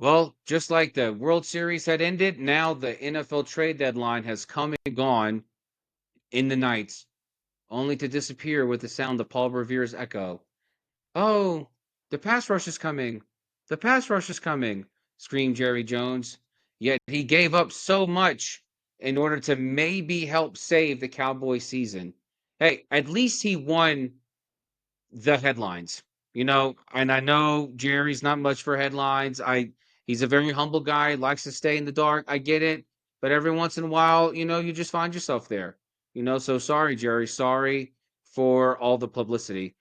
Well, just like the World Series had ended, now the NFL trade deadline has come and gone in the night, only to disappear with the sound of Paul Revere's echo. "Oh, the pass rush is coming. The pass rush is coming," screamed Jerry Jones. Yet he gave up so much in order to maybe help save the Cowboys season. Hey, at least he won the headlines, and I know Jerry's not much for headlines. He's a very humble guy, likes to stay in the dark. I get it. But every once in a while, you just find yourself there. So sorry, Jerry. Sorry for all the publicity.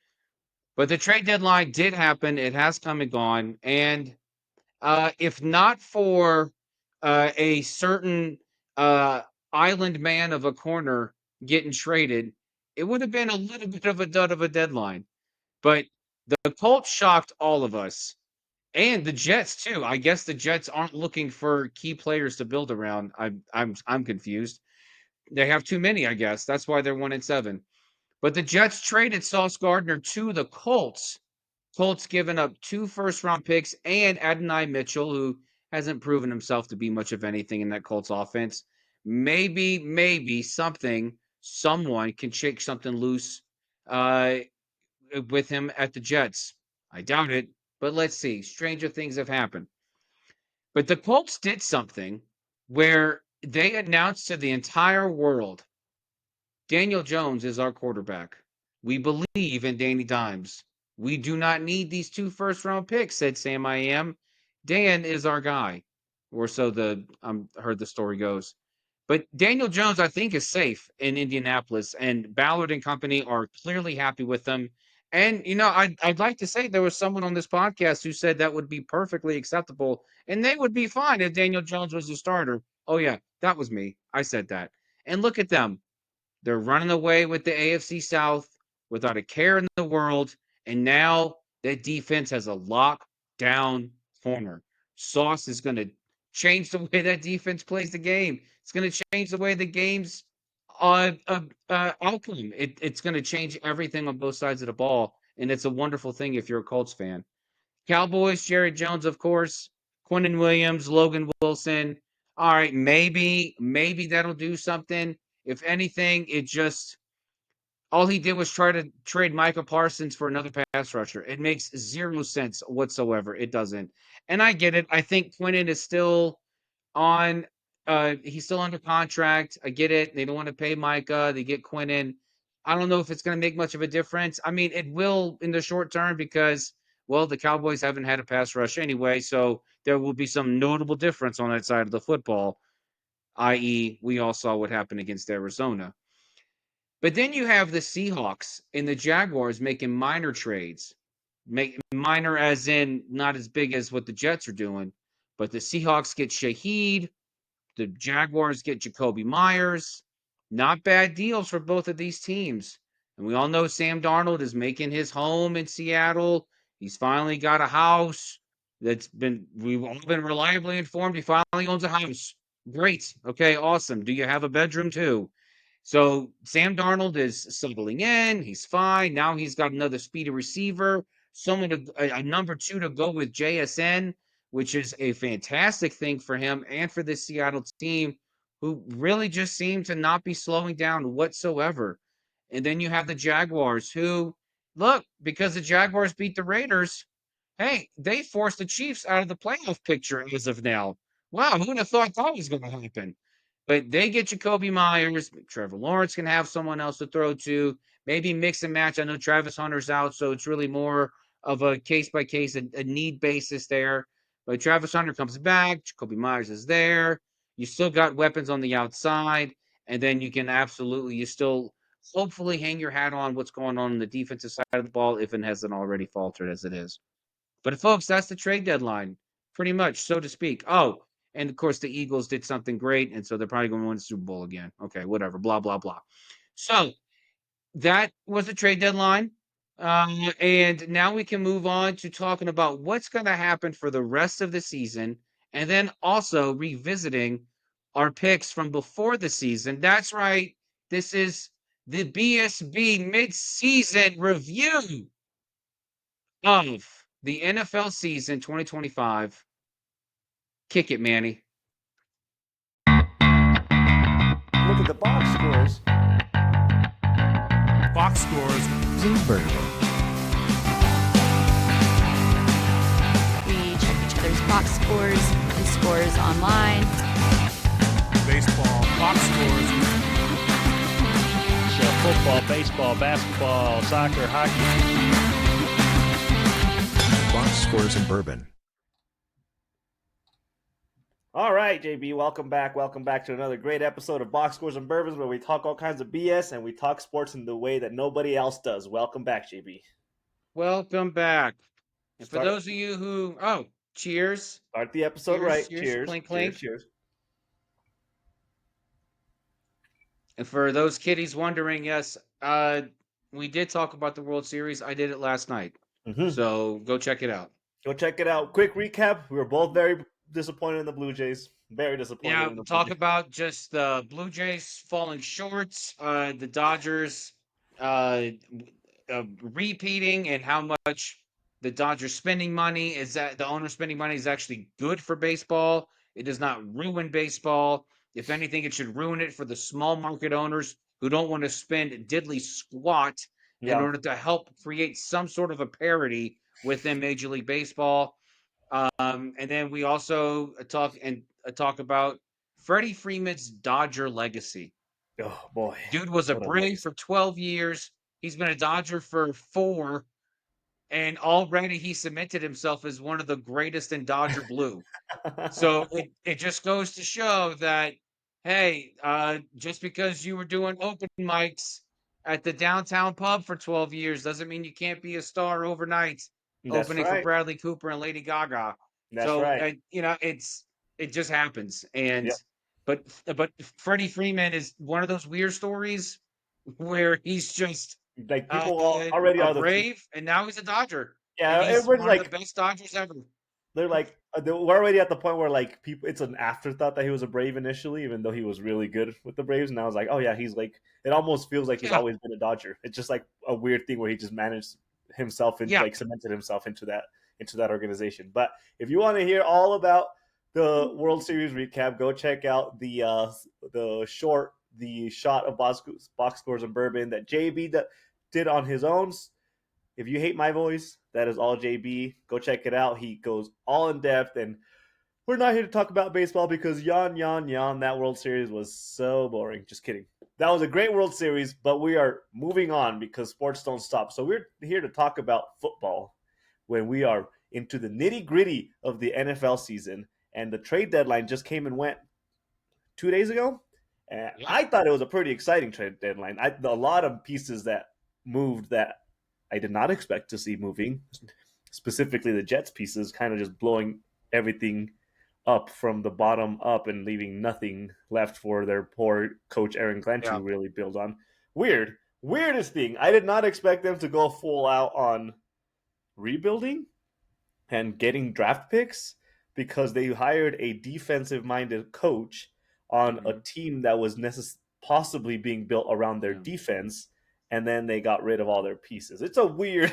But the trade deadline did happen. It has come and gone. And if not for a certain uh, island man of a corner getting traded, it would have been a little bit of a dud of a deadline. But the Colts shocked all of us, and the Jets too. I guess the Jets aren't looking for key players to build around. I'm confused. They have too many, I guess. That's why they're 1-7. But the Jets traded Sauce Gardner to the Colts. Colts giving up 2 first-round picks and Adonai Mitchell, who hasn't proven himself to be much of anything in that Colts offense. Maybe someone can shake something loose uh, with him at the Jets. I doubt it, but let's see. Stranger things have happened. But the Colts did something where they announced to the entire world Daniel Jones is our quarterback. We believe in Danny Dimes. We do not need these 2 first-round picks, said Sam I am. Dan is our guy. Or so the heard the story goes. But Daniel Jones, I think, is safe in Indianapolis, and Ballard and company are clearly happy with him. And I'd like to say there was someone on this podcast who said that would be perfectly acceptable, and they would be fine if Daniel Jones was the starter. Oh yeah, that was me. I said that. And look at them. They're running away with the AFC South without a care in the world. And now that defense has a lockdown corner. Sauce is going to change the way that defense plays the game. It's going to change the way the game's outcome. It's going to change everything on both sides of the ball. And it's a wonderful thing if you're a Colts fan. Cowboys, Jerry Jones, of course, Quentin Williams, Logan Wilson. All right, maybe that'll do something. If anything, it just all he did was try to trade Michael Parsons for another pass rusher. It makes zero sense whatsoever. It doesn't. And I get it. I think Quentin is still on he's still under contract. I get it. They don't want to pay Micah. They get Quentin. I don't know if it's going to make much of a difference. I mean, it will in the short term because, well, the Cowboys haven't had a pass rush anyway, so there will be some notable difference on that side of the football, i.e., we all saw what happened against Arizona. But then you have the Seahawks and the Jaguars making minor trades. Make minor as in not as big as what the Jets are doing, but the Seahawks get Shaheed, the Jaguars get Jacoby Myers. Not bad deals for both of these teams. And we all know Sam Darnold is making his home in Seattle. He's finally got a house we've all been reliably informed he finally owns a house. Great. Okay, awesome. Do you have a bedroom too? So Sam Darnold is settling in. He's fine. Now he's got another speedy receiver, a number 2 to go with JSN, which is a fantastic thing for him and for this Seattle team, who really just seem to not be slowing down whatsoever. And then you have the Jaguars, who, look, because the Jaguars beat the Raiders, hey, they forced the Chiefs out of the playoff picture as of now. Wow, who'd have thought that was going to happen? But they get Jacoby Myers. Trevor Lawrence can have someone else to throw to. Maybe mix and match. I know Travis Hunter's out, so it's really more of a case by case, a need basis there. But Travis Hunter comes back. Jacoby Myers is there. You still got weapons on the outside. And then you still hopefully hang your hat on what's going on the defensive side of the ball if it hasn't already faltered as it is. But folks, that's the trade deadline, pretty much, so to speak. Oh, and of course the Eagles did something great, and so they're probably going to win the Super Bowl again. Okay, whatever, blah blah blah. So that was the trade deadline, and now we can move on to talking about what's going to happen for the rest of the season, and then also revisiting our picks from before the season. That's right. This is the BSB midseason review of the NFL season 2025. Kick it, Manny. Look at the box scores. Box scores. We check each other's box scores and scores online. Baseball. Box scores. So football, baseball, basketball, soccer, hockey. Box scores and bourbon. All right, JB, welcome back. Welcome back to another great episode of Box Scores and Bourbons, where we talk all kinds of BS and we talk sports in the way that nobody else does. Welcome back, JB. Welcome back. And for Start- those of you who, cheers. Start the episode Cheers, right. cheers, Cheers. clink, Cheers. clink. Cheers. And for those kiddies wondering, yes, we did talk about the World Series. I did it last night. Mhm. So go check it out. Go check it out. Quick recap. We were both very disappointed in the Blue Jays. Very disappointed Yeah, in the Blue talk Jays. about just the Blue Jays falling short, the Dodgers uh, repeating, and how much the Dodgers spending money is that the owner spending money is actually good for baseball. It does not ruin baseball. If anything, it should ruin it for the small market owners who don't want to spend diddly squat in Yeah. order to help create some sort of a parity within Major League Baseball. And then we also talk about Freddie Freeman's Dodger legacy. Oh boy. Dude was a What a Brave legacy. for 12 years. He's been a Dodger for 4, and already he cemented himself as one of the greatest in Dodger blue. So it just goes to show that, hey, just because you were doing open mics at the downtown pub for 12 years doesn't mean you can't be a star overnight, That's opening for right. Bradley Cooper and Lady Gaga. That's So right. it just happens. And Yep. but Freddie Freeman is one of those weird stories where he's just Like people already a are the Brave, and now he's a Dodger, and yeah. he's Everybody's one of the like best Dodgers ever. they're like we're already at the point where like people it's an afterthought that he was a Brave initially, even though he was really good with the Braves. And I was like, oh yeah, he's like it almost feels like he's Yeah. always been a Dodger. It's just like a weird thing where he just managed himself and Yeah. like cemented himself into that organization. But if you want to hear all about the World Series recap, go check out the shot of box scores and bourbon that JB did on his own. If you hate my voice, that is all JB. Go check it out. He goes all in depth, and we're not here to talk about baseball because yawn, that World Series was so boring. Just kidding. That was a great World Series, but we are moving on because sports don't stop. So we're here to talk about football when we are into the nitty gritty of the NFL season, and the trade deadline just came and went 2 days ago. And Yeah. I thought it was a pretty exciting trade deadline. A lot of pieces that moved that I did not expect to see moving, specifically the Jets pieces, kind of just blowing everything up from the bottom up and leaving nothing left for their poor coach Aaron Glenn to really build on. Weirdest thing. I did not expect them to go full out on rebuilding and getting draft picks because they hired a defensive minded coach on a team that was possibly being built around their defense, and then they got rid of all their pieces. It's a weird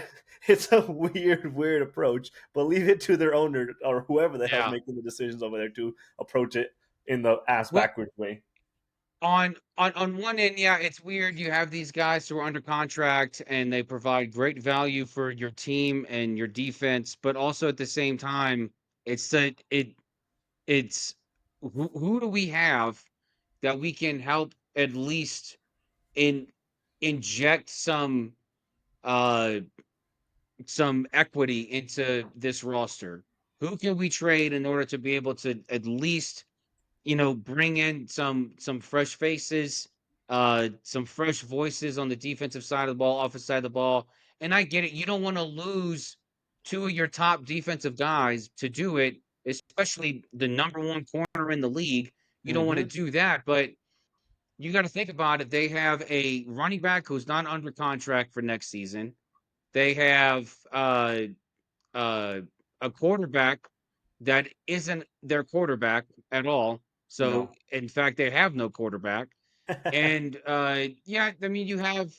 approach, but leave it to their owner or whoever the hell's making the decisions over there to approach it in the ass backwards way. On one end, yeah, it's weird. You have these guys who are under contract and they provide great value for your team and your defense, but also at the same time, it's who do we have that we can help at least inject uh some equity into this roster? Who can we trade in order to be able to at least bring in some fresh faces, some fresh voices on the defensive side of the ball, offensive side of the ball. And I get it. You don't want to lose 2 of your top defensive guys to do it, especially the number 1 corner in the league. You don't want to do that, but you got to think about it. They have a running back who's not under contract for next season. They have uh, a quarterback that isn't their quarterback at all. So, in fact, they have no quarterback. And yeah, I mean, you have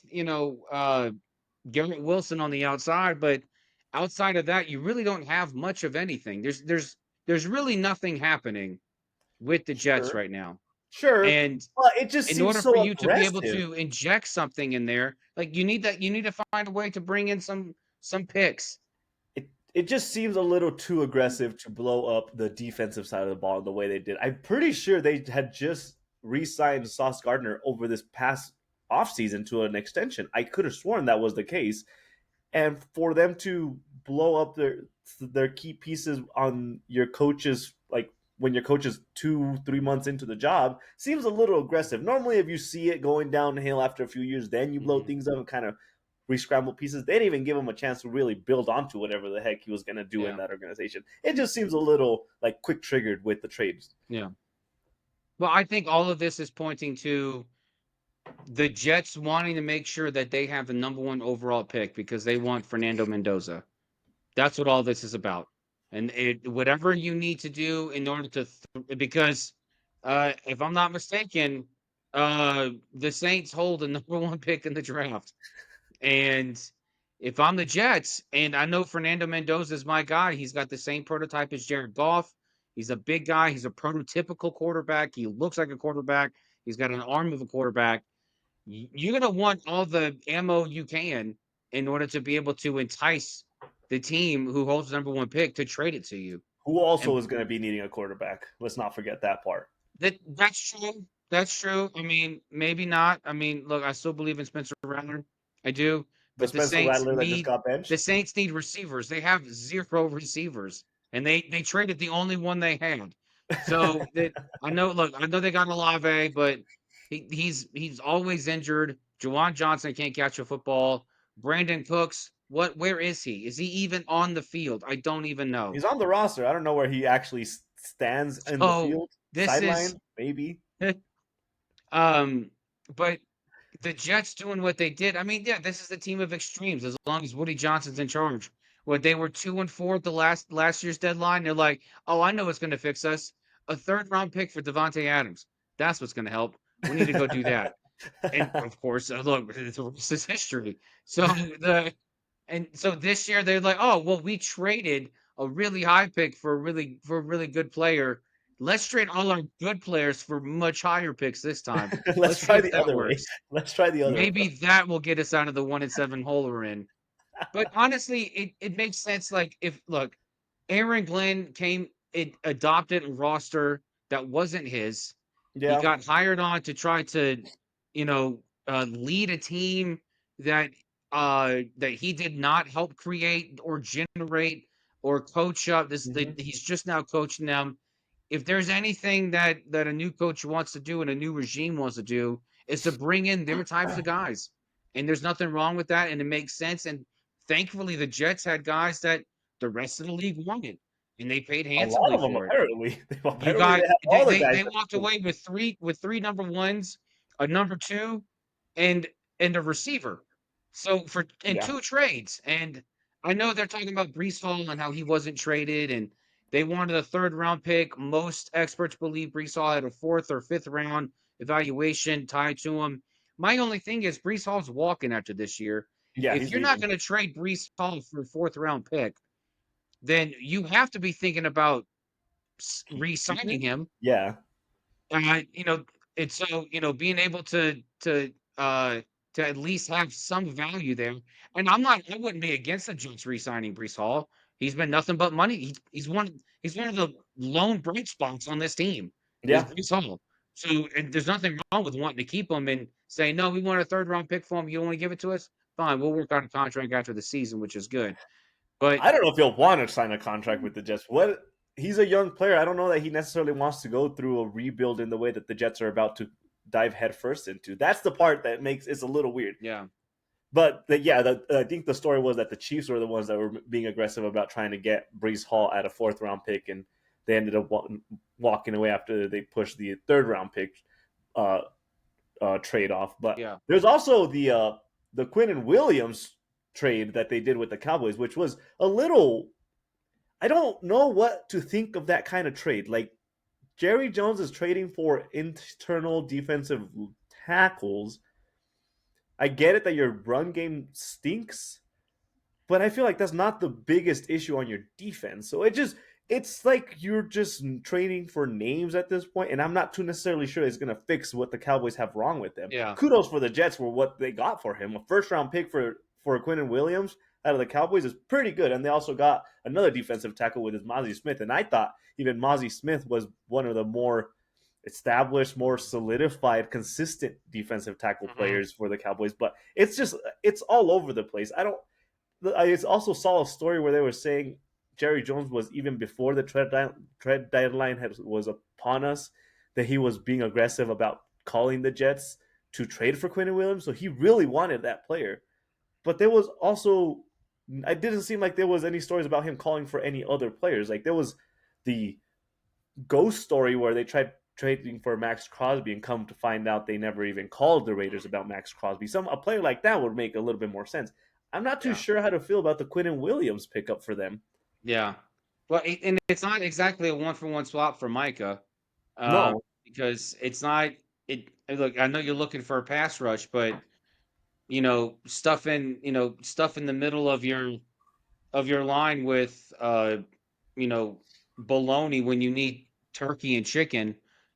Garrett Wilson on the outside, but outside of that, you really don't have much of anything. there's really nothing happening with the Jets Sure, right now. sure, And but it just in seems order for so you to be able aggressive. to inject something in there, like you need to find a way to bring in some picks. It just seems a little too aggressive to blow up the defensive side of the ball the way they did. I'm pretty sure they had just re-signed Sauce Gardner over this past offseason to an extension. I could have sworn that was the case. And for them to blow up their key pieces on your coaches, like when your coach is 2-3 months into the job, seems a little aggressive. Normally, if you see it going downhill after a few years, then you blow things up and kind of re-scramble pieces. They didn't even give him a chance to really build onto whatever the heck he was going to do in Yeah. that organization. It just seems a little like quick triggered with the trades. Yeah. Well, I think all of this is pointing to the Jets wanting to make sure that they have the number one overall pick because they want Fernando Mendoza. That's what all this is about. And whatever you need to do in order to, because if I'm not mistaken, the Saints hold the number one pick in the draft. And if I'm the Jets, and I know Fernando Mendoza is my guy, he's got the same prototype as Jared Goff. He's a big guy. He's a prototypical quarterback. He looks like a quarterback. He's got an arm of a quarterback. You're going to want all the ammo you can in order to be able to entice the team who holds the number one pick to trade it to you. Who also And is going to be needing a quarterback. Let's not forget that part. that's true. That's true. I mean, maybe not. I mean, look, I still believe in Spencer Rattler. I do. The But Spencer Rattler that just got The benched. Saints need receivers. They have zero receivers, and they traded the only one they had. So that I know. Look, I know they got Olave, but he's always injured. Juwan Johnson can't catch a football. Brandon Cooks, what? Where is he? Is he even on the field? I don't even know. He's on the roster. I don't know where he actually stands in the So field. this is Sideline, maybe. um, but the Jets doing what they did. I mean, yeah, this is the team of extremes. As long as Woody Johnson's in charge, what they were 2-4 at the last year's deadline. They're like, oh, I know what's going to fix us. A third round pick for Devontae Adams. That's what's going to help. We need to go do that. And of course, look, this is history. So so this year they're like, oh well, we traded a really high pick for a really good player. Let's trade all our good players for much higher picks this time. Let's Let's see try if the that other way. works. Let's try the other Maybe approach. that will get us out of the 1-7 hole we're in. But honestly, it makes sense. Like if look, Aaron Glenn it adopted a roster that wasn't his. He Yeah. got hired on to try to, lead a team that that he did not help create or generate or coach up. Mhm. He's just now coaching them. If there's anything that a new coach wants to do and a new regime wants to do, is to bring in their types of guys. And there's nothing wrong with that, and it makes sense. And thankfully, the Jets had guys that the rest of the league wanted, and they paid A lot handsomely of them for it. apparently. You Apparently they got have all the guys they that walked they need. away with three number ones, a number two, and a receiver. So for in Yeah. two trades, and I know they're talking about Brees Hall and how he wasn't traded, and they wanted a third round pick. Most experts believe Brees Hall had a fourth or fifth round evaluation tied to him. My only thing is Brees Hall's walking after this year. Yeah, If he's you're not leaving. going to trade Brees Hall for a fourth round pick, then you have to be thinking about Keeping re-signing him? him. Yeah. You know, it's so being able to at least have some value there. And I wouldn't be against the Jets re-signing Brees Hall. He's been nothing but money. He's one of the lone bright spots on this team is Yeah. Brees Hall. So and there's nothing wrong with wanting to keep him and say, no, we want a third round pick for him. You don't want to give it to us? Fine, we'll work out a contract after the season, which is good. But I don't know if he'll want to sign a contract with the Jets. What he's a young player. I don't know that he necessarily wants to go through a rebuild in the way that the Jets are about to dive headfirst into. That's the part that makes it's a little weird. yeah, But I think the story was that the Chiefs were the ones that were being aggressive about trying to get Brees Hall at a fourth round pick, and they ended up walking away after they pushed the third round pick uh, trade off. But yeah. there's also the Quinnen Williams trade that they did with the Cowboys, which was a little. I don't know what to think of that kind of trade. Like Jerry Jones is trading for internal defensive tackles. I get it that your run game stinks, but I feel like that's not the biggest issue on your defense. So it's like you're just trading for names at this point, and I'm not too necessarily sure it's going to fix what the Cowboys have wrong with them. Yeah. Kudos for the Jets for what they got for him. A first round pick for Quinnen Williams out of the Cowboys is pretty good, and they also got another defensive tackle with his Mozzie Smith, and I thought even Mozzie Smith was one of the more established, more solidified, consistent defensive tackle players for the Cowboys. But it's all over the place. I also saw a story where they were saying Jerry Jones was, even before the trade deadline was upon us, that he was being aggressive about calling the Jets to trade for Quinnen Williams. So he really wanted that player. But there was also, it didn't seem like there was any stories about him calling for any other players. Like there was the ghost story where they tried trading for Max Crosby and come to find out they never even called the Raiders about Max Crosby. A player like that would make a little bit more sense. I'm not too sure how to feel about the Quinnen Williams pickup for them. Yeah. Well, and it's not exactly a 1-for-1 swap for Micah. No. Because it's not it. Look, I know you're looking for a pass rush, but stuff in the middle of your line with bologna when you need turkey and chicken,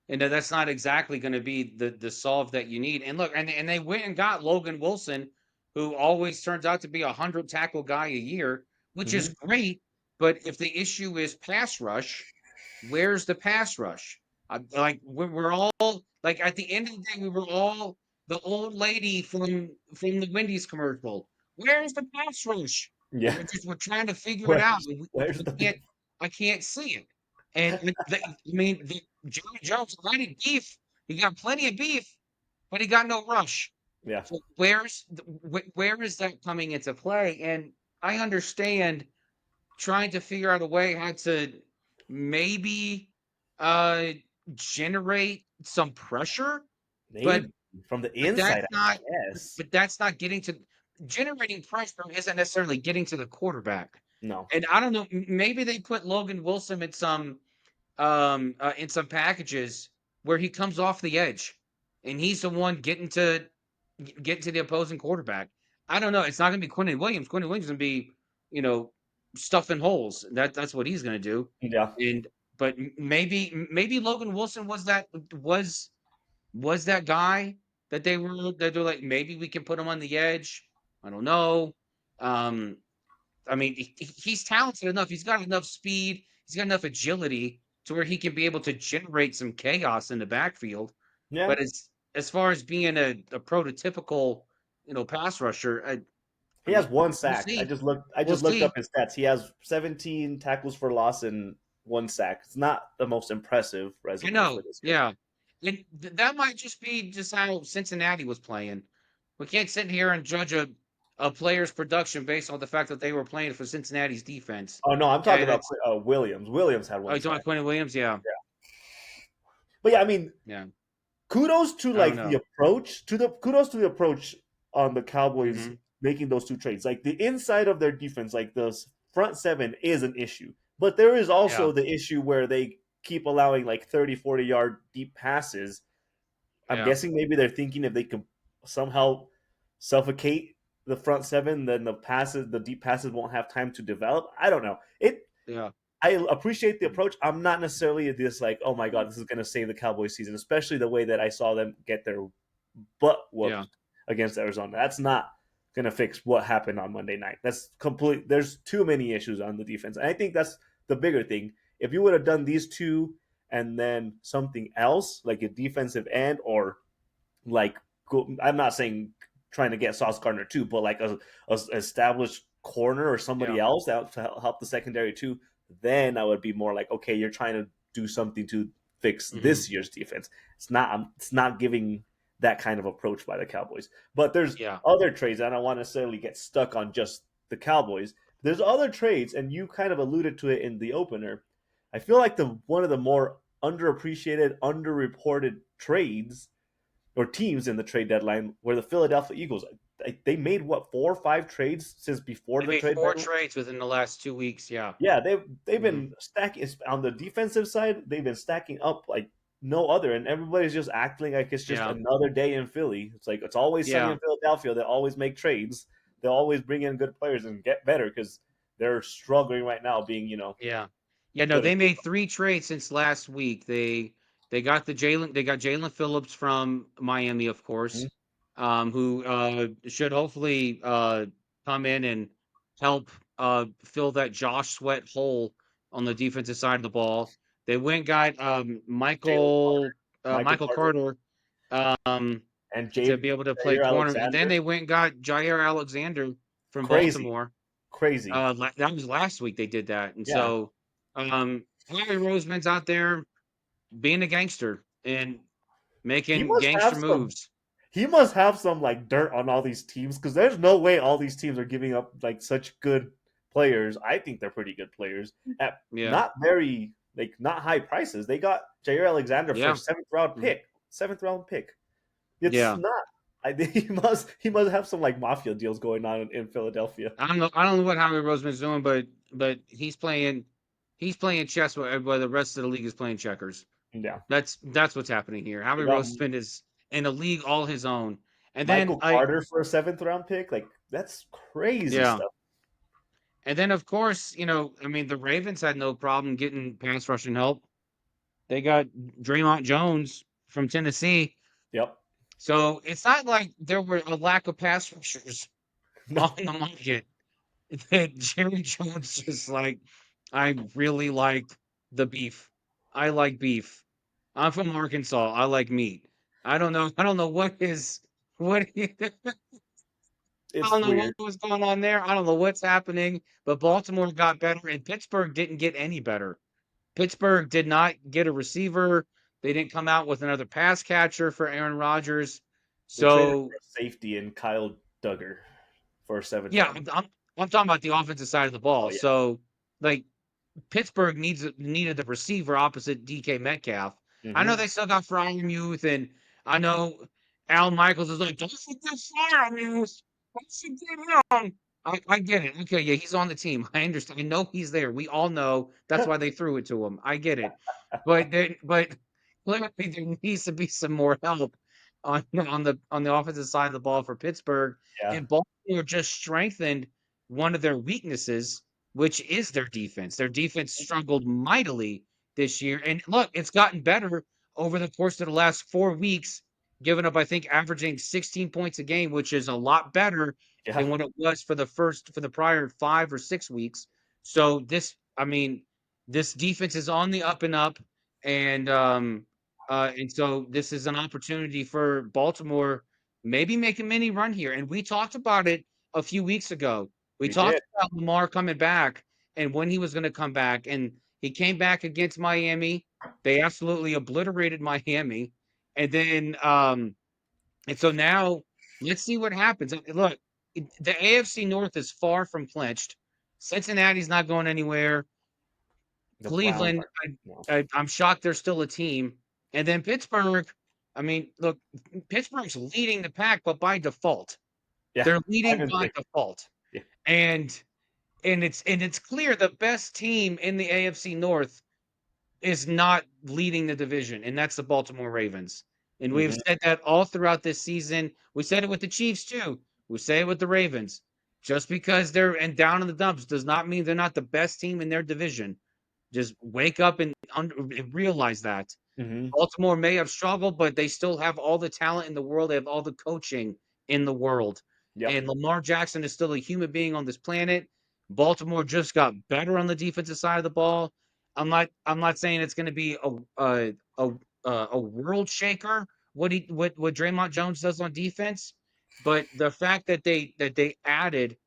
and that's not exactly going to be the solve that you need. And look, and they went and got Logan Wilson, who always turns out to be 100 tackle guy a year, which is great. But if the issue is pass rush, where's the pass rush? Like we're all like at the end of the day, we were all the old lady from the Wendy's commercial. Where's the pass rush? Yeah. We're trying to figure it out. Where's the I can't see it. And Jerry Jones already beef. He got plenty of beef, but he got no rush. Yeah. So where is that coming into play? And I understand trying to figure out a way how to maybe generate some pressure, but Maybe from the inside, but that's not getting to generating pressure isn't necessarily getting to the quarterback. No. And I don't know, maybe they put Logan Wilson in some packages where he comes off the edge and he's the one getting to the opposing quarterback. I don't know. It's not going to be Quinnen Williams. Quinnen Williams is going to be, stuffing holes. That's what he's going to do. Yeah. But maybe Logan Wilson was that guy that they're like, maybe we can put him on the edge. I don't know. I mean, he's talented enough. He's got enough speed. He's got enough agility to where he can be able to generate some chaos in the backfield. Yeah. But as far as being a prototypical, pass rusher, he has one sack. We'll I just looked up his stats. He has 17 tackles for loss and one sack. It's not the most impressive resume. I know. For this year. Yeah. And that might just be just how Cincinnati was playing. We can't sit here and judge a player's production based on the fact that they were playing for Cincinnati's defense. Oh no, I'm talking about Williams. Williams had one. Oh, you're talking about Quinnen Williams, yeah. But yeah, I mean, yeah. Kudos to the approach on the Cowboys making those two trades. Like the inside of their defense, like the front seven is an issue, but there is also the issue where they keep allowing like 30, 40-yard deep passes. I'm guessing maybe they're thinking if they can somehow suffocate the front seven, then the deep passes won't have time to develop. I don't know. I appreciate the approach. I'm not necessarily this like, oh my God, this is going to save the Cowboys season, especially the way that I saw them get their butt whooped against Arizona. That's not going to fix what happened on Monday night. That's complete. There's too many issues on the defense. And I think that's the bigger thing. If you would have done these two and then something else, like a defensive end or like, I'm not saying trying to get Sauce Gardner too, but like a established corner or somebody else that help the secondary too, then I would be more like, okay, you're trying to do something to fix this year's defense. It's not giving that kind of approach by the Cowboys. But there's other trades. I don't want to necessarily get stuck on just the Cowboys. There's other trades, and you kind of alluded to it in the opener. I feel like one of the more underappreciated, underreported trades or teams in the trade deadline were the Philadelphia Eagles. They made 4 or 5 trades since before the trade deadline? 4 trades within the last 2 weeks. Yeah, they've been stacking on the defensive side. They've been stacking up like no other, and everybody's just acting like it's just another day in Philly. It's like it's always sunny in Philadelphia. They always make trades. They always bring in good players and get better because they're struggling right now. Being Yeah, no, Good. they made 3 trades since last week. They got Jalen Phillips from Miami, of course, Mhm. who should hopefully come in and help fill that Josh Sweat hole on the defensive side of the ball. They went got Jalen Carter, Michael Michael Carter, Carter um, and to be able to play Jair corner, and then Alexander. they went and got Jair Alexander from Crazy, Baltimore. crazy. That was last week they did that, and Yeah. so Howie Roseman's out there being a gangster and He making must gangster have some. moves. He must have some like dirt on all these teams because there's no way all these teams are giving up like such good players. I think they're pretty good players at Yeah, not very like not high prices. They got Jair Alexander for yeah, seventh round mhm, pick. Seventh round pick. It's yeah. not. I think he must have some like mafia deals going on in Philadelphia. I don't know what Howie Roseman's doing, but he's playing chess while the rest of the league is playing checkers. Yeah. That's what's happening here. They Howie got Roseman is in a league all his own, and then Michael Carter for a seventh round pick. Like that's crazy yeah. stuff. And then, of course, I mean, the Ravens had no problem getting pass rushing help. They got Draymond Jones from Tennessee. Yep. So it's not like there were a lack of pass rushers No. on the market. That Jerry Jones just like, I really like the beef. I like beef. I'm from Arkansas. I like meat. I don't know what I It's don't know what weird. was going on there. I don't know what's happening, but Baltimore got better and Pittsburgh didn't get any better. Pittsburgh did not get a receiver. They didn't come out with another pass catcher for Aaron Rodgers. They traded So for a safety and Kyle Duggar for a seventh yeah, round. I'm talking about the offensive side of the ball. Oh yeah. So like Pittsburgh needed the receiver opposite DK Metcalf. I know Hmm. they still got Fryermuth, and I know Al Michaels is like, don't forget Fryermuth. Don't forget him. I get it. Okay, yeah, he's on the team. I understand. I know he's there. We all know that's why they threw it to him. I get it. But clearly there needs to be some more help on the offensive side of the ball for Pittsburgh. Yeah. And Baltimore just strengthened one of their weaknesses, which is their defense. Their defense struggled mightily this year. And look, it's gotten better over the course of the last 4 weeks, giving up, I think, averaging 16 points a game, which is a lot better Yeah. than what it was for the prior 5 or 6 weeks. So I mean, this defense is on the up and up, and so this is an opportunity for Baltimore maybe make a mini run here. And we talked about it a few weeks ago. We We did. talked about Lamar coming back and when he was going to come back, and he came back against Miami. They absolutely obliterated Miami, and then and so now let's see what happens. Look, the AFC North is far from clinched. Cincinnati's not going anywhere. The Browns Cleveland, are no. I'm shocked they're still a team. And then Pittsburgh, I mean, look, Pittsburgh's leading the pack, but by default. Yeah. They're Five leading and by six. default. Yeah. And it's clear the best team in the AFC North is not leading the division, and that's the Baltimore Ravens. And we've Hmm. said that all throughout this season. We said it with the Chiefs too. We say it with the Ravens. Just because they're and down in the dumps does not mean they're not the best team in their division. Just wake up and realize that. Hmm. Baltimore may have struggled, but they still have all the talent in the world. They have all the coaching in the world. Yep. And Lamar Jackson is still a human being on this planet. Baltimore just got better on the defensive side of the ball. I'm not saying it's going to be a a world shaker what Draymond Jones does on defense, but the fact that they added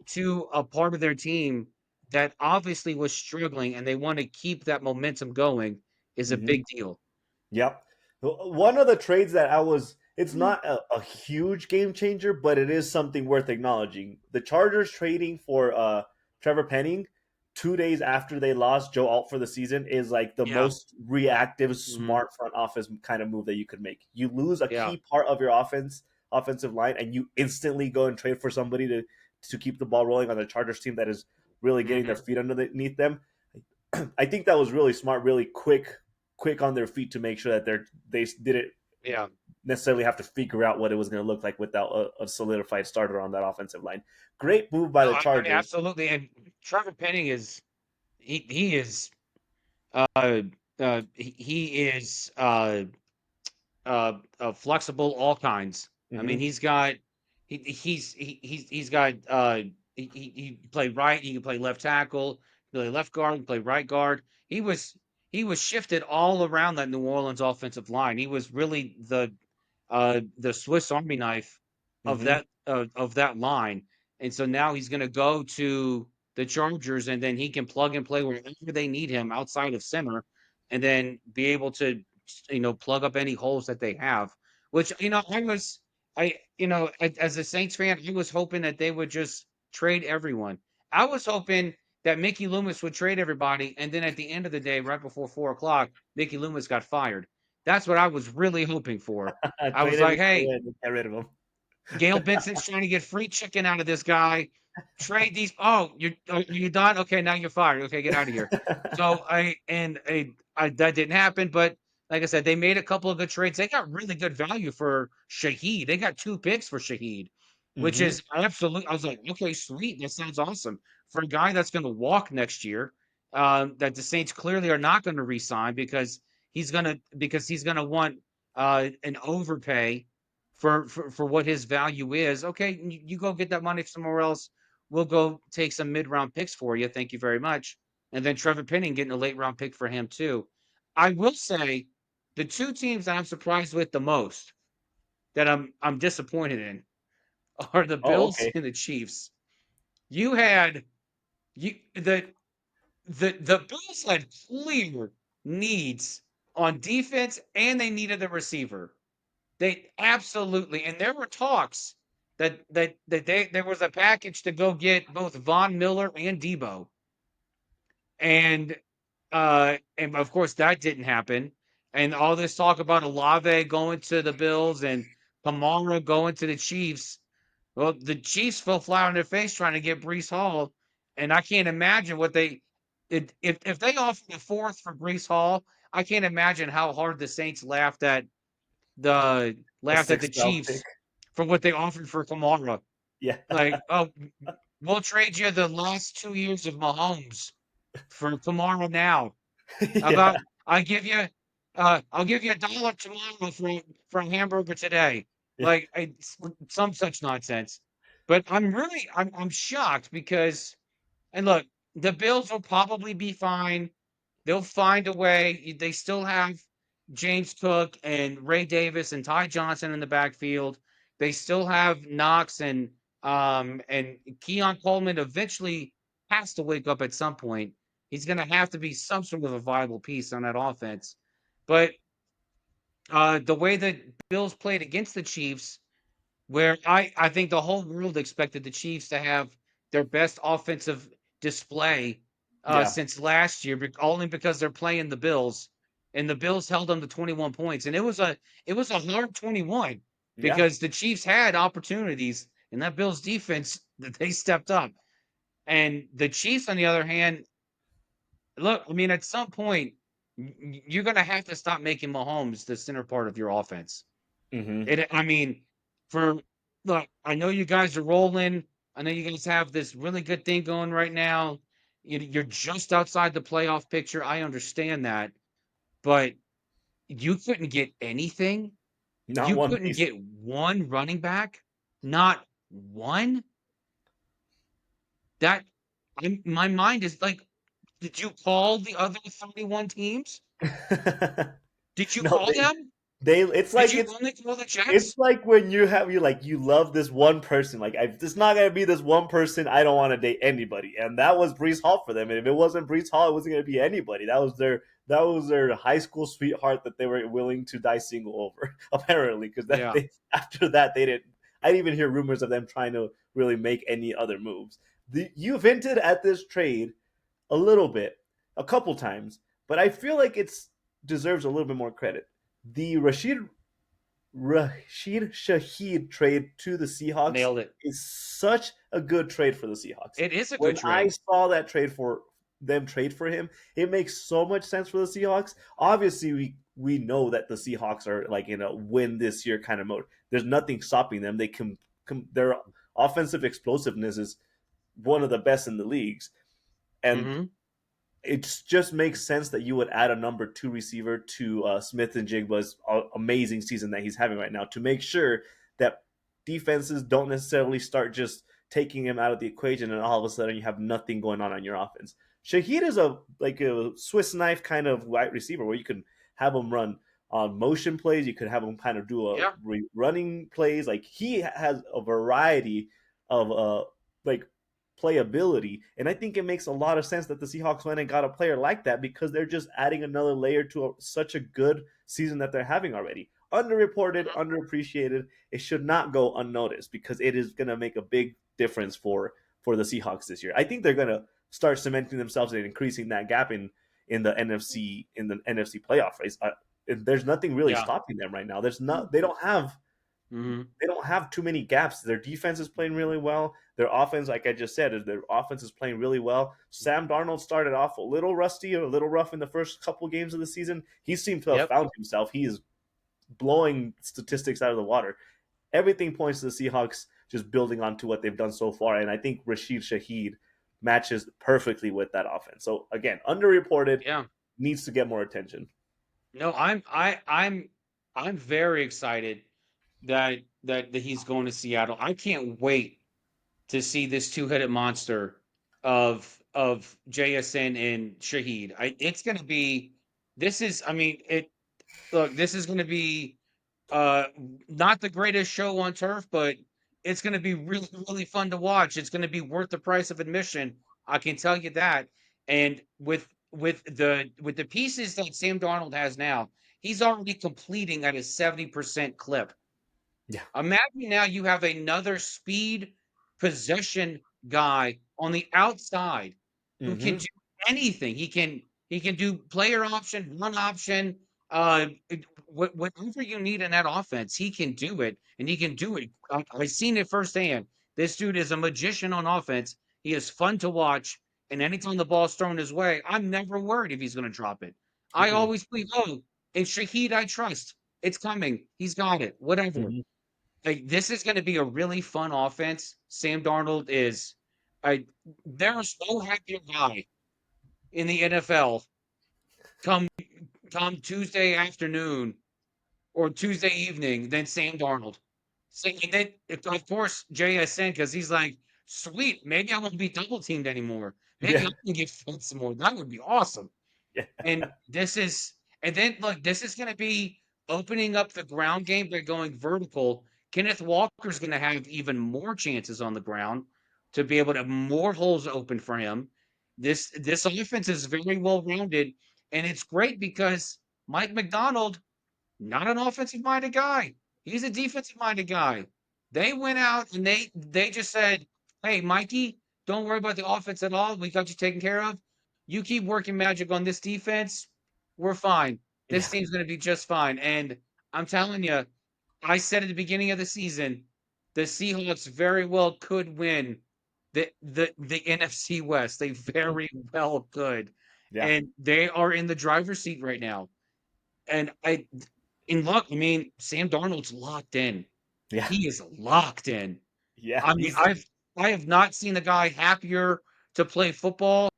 to a part of their team that obviously was struggling and they want to keep that momentum going is a Hmm. big deal. Yep. One of the trades that it's not a huge game changer, but it is something worth acknowledging. The Chargers trading for Trevor Penning 2 days after they lost Joe Alt for the season is like the Yeah. most reactive, Mhm. smart front office kind of move that you could make. You lose a Yeah. key part of your offensive line, and you instantly go and trade for somebody to keep the ball rolling on the Chargers team that is really getting their Mhm. feet underneath them. I think that was really smart, really quick on their feet to make sure that they didn't Yeah. necessarily have to figure out what it was going to look like without a solidified starter on that offensive line. Great move by No, the I mean, Chargers. absolutely. And Trevor Penning is he is Uh, he is flexible, all kinds. I mean, Hmm. he's got he can play right, he can play left tackle, play left guard, he can play right guard. He was he was shifted all around that New Orleans offensive line. He was really the Swiss Army knife Hmm. of that line. And so now he's going to go to the Chargers, and then he can plug and play wherever they need him outside of center, and then be able to plug up any holes that they have. Which as a Saints fan, I was hoping that they would just trade everyone. I was hoping that Mickey Loomis would trade everybody, and then at the end of the day, right before 4 o'clock, Mickey Loomis got fired. That's what I was really hoping for. I was Trade like, everything hey, and get rid of him. Gail Benson's trying to get free chicken out of this guy. Trade these. Oh, are you done? Okay, now you're fired. Okay, get out of here. So that didn't happen. But like I said, they made a couple of good trades. They got really good value for Shaheed. They got 2 picks for Shaheed, which Hmm. is absolute. I was like, okay, sweet. That sounds awesome for a guy that's going to walk next year. That the Saints clearly are not going to re-sign because he's gonna want an overpay for what his value is. Okay, you go get that money somewhere else. We'll go take some mid-round picks for you. Thank you very much. And then Trevor Penning getting a late round pick for him too. I will say the two teams that I'm surprised with the most, that I'm disappointed in, are the Oh, Bills okay. and the Chiefs. You had you the Bills had clear needs on defense, and they needed the receiver. They absolutely, and there were talks that there was a package to go get both Von Miller and Debo, and of course that didn't happen. And all this talk about Olave going to the Bills and Kamara going to the Chiefs. Well, the Chiefs fell flat on their face trying to get Brees Hall, and I can't imagine what they if they offered a fourth for Brees Hall. I can't imagine how hard the Saints A laughed at the sixth round pick. Chiefs for what they offered for Kamara. Yeah. Like, oh, we'll trade you the last 2 years of Mahomes for Kamara now. How Yeah. about I'll give you $1 tomorrow for a hamburger today. Yeah. Like some such nonsense. But I'm shocked because and look, the Bills will probably be fine. They'll find a way. They still have James Cook and Ray Davis and Ty Johnson in the backfield. They still have Knox and Keon Coleman eventually has to wake up at some point. He's going to have to be some sort of a viable piece on that offense. But the way that Bills played against the Chiefs, where I think the whole world expected the Chiefs to have their best offensive display Yeah. since last year, only because they're playing the Bills, and the Bills held them to 21 points, and it was a hard 21 Yeah. because the Chiefs had opportunities, and that Bills defense that they stepped up, and the Chiefs on the other hand, look, I mean, at some point you're going to have to stop making Mahomes the center part of your offense. Hmm. I mean, for look, I know you guys are rolling. I know you guys have this really good thing going right now. You're just outside the playoff picture. I understand that, but you couldn't get anything. Not You one couldn't piece. get one running back, not one. That my mind is like, did you call the other 31 teams? Did you No, call them? they it's Did like you only call the it's Jets? like when you love this one person. Like, it's not gonna be this one person. I don't want to date anybody, and that was Brees Hall for them. And if it wasn't Brees Hall, it wasn't gonna be anybody. That was their high school sweetheart that they were willing to die single over. Apparently, because that Yeah. they after that they didn't. I didn't even hear rumors of them trying to really make any other moves. You've hinted at this trade a little bit, a couple times, but I feel like it's deserves a little bit more credit. The Rashid Shaheed trade to the Seahawks Nailed it. is such a good trade for the Seahawks. It is a good When I trade. saw that trade for him, it makes so much sense for the Seahawks. Obviously, we know that the Seahawks are like in a win this year kind of mode. There's nothing stopping them. They can their offensive explosiveness is one of the best in the leagues, and Hmm. it just makes sense that you would add a number 2 receiver to Smith and Jigba's amazing season that he's having right now to make sure that defenses don't necessarily start just taking him out of the equation and all of a sudden you have nothing going on your offense. Shaheed is a Swiss knife kind of wide receiver where you can have him run on motion plays. You could have him kind of do Yeah. running plays. Like he has a variety of playability, and I think it makes a lot of sense that the Seahawks went and got a player like that because they're just adding another layer to such a good season that they're having already. Underreported, underappreciated. It should not go unnoticed because it is going to make a big difference for the Seahawks this year. I think they're going to start cementing themselves and increasing that gap in the NFC playoff race. There's nothing really stopping them right now. They don't have they don't have too many gaps. Their defense is playing really well. Their offense, like I just said, their offense is playing really well. Sam Darnold started off a little rusty or a little rough in the first couple games of the season. He seemed to have found himself. He is blowing statistics out of the water. Everything points to the Seahawks just building onto what they've done so far, and I think Rashid Shaheed matches perfectly with that offense. So again, underreported, needs to get more attention. No, I'm very excited that he's going to Seattle. I can't wait to see this two-headed monster of JSN and Shaheed. It's going to be. This is. I mean, it. Look, this is going to be not the greatest show on turf, but it's going to be really really fun to watch. It's going to be worth the price of admission. I can tell you that. And with the pieces that Sam Darnold has now, he's already completing at a 70% clip. Yeah. Imagine now you have another speed possession guy on the outside who can do anything. He can do player option, run option, whatever you need in that offense. He can do it, and he can do it. I've seen it firsthand. This dude is a magician on offense. He is fun to watch, and anytime the ball's thrown his way, I'm never worried if he's going to drop it. I always believe, it's Shaheed I trust. It's coming. He's got it. Whatever. Like, this is going to be a really fun offense. Sam Darnold is. There's no happier guy in the NFL come Tuesday afternoon or Tuesday evening than Sam Darnold. So, and then, of course, JSN, because he's like, sweet, maybe I won't be double teamed anymore. Maybe I can get fed some more. That would be awesome. And then look, this is going to be opening up the ground game by going vertical. Kenneth Walker's going to have even more chances on the ground to be able to have more holes open for him. This offense is very well rounded, and it's great because Mike McDonald, not an offensive minded guy. He's a defensive minded guy. They went out and they just said, "Hey, Mikey, don't worry about the offense at all. We got you taken care of. You keep working magic on this defense. We're fine. This team's going to be just fine." And I'm telling you, I said at the beginning of the season, the Seahawks very well could win the NFC West. They very well could. And they are in the driver's seat right now. And look, I mean, Sam Darnold's locked in. Yeah. He is locked in. Yeah. I mean, I have not seen a guy happier to play football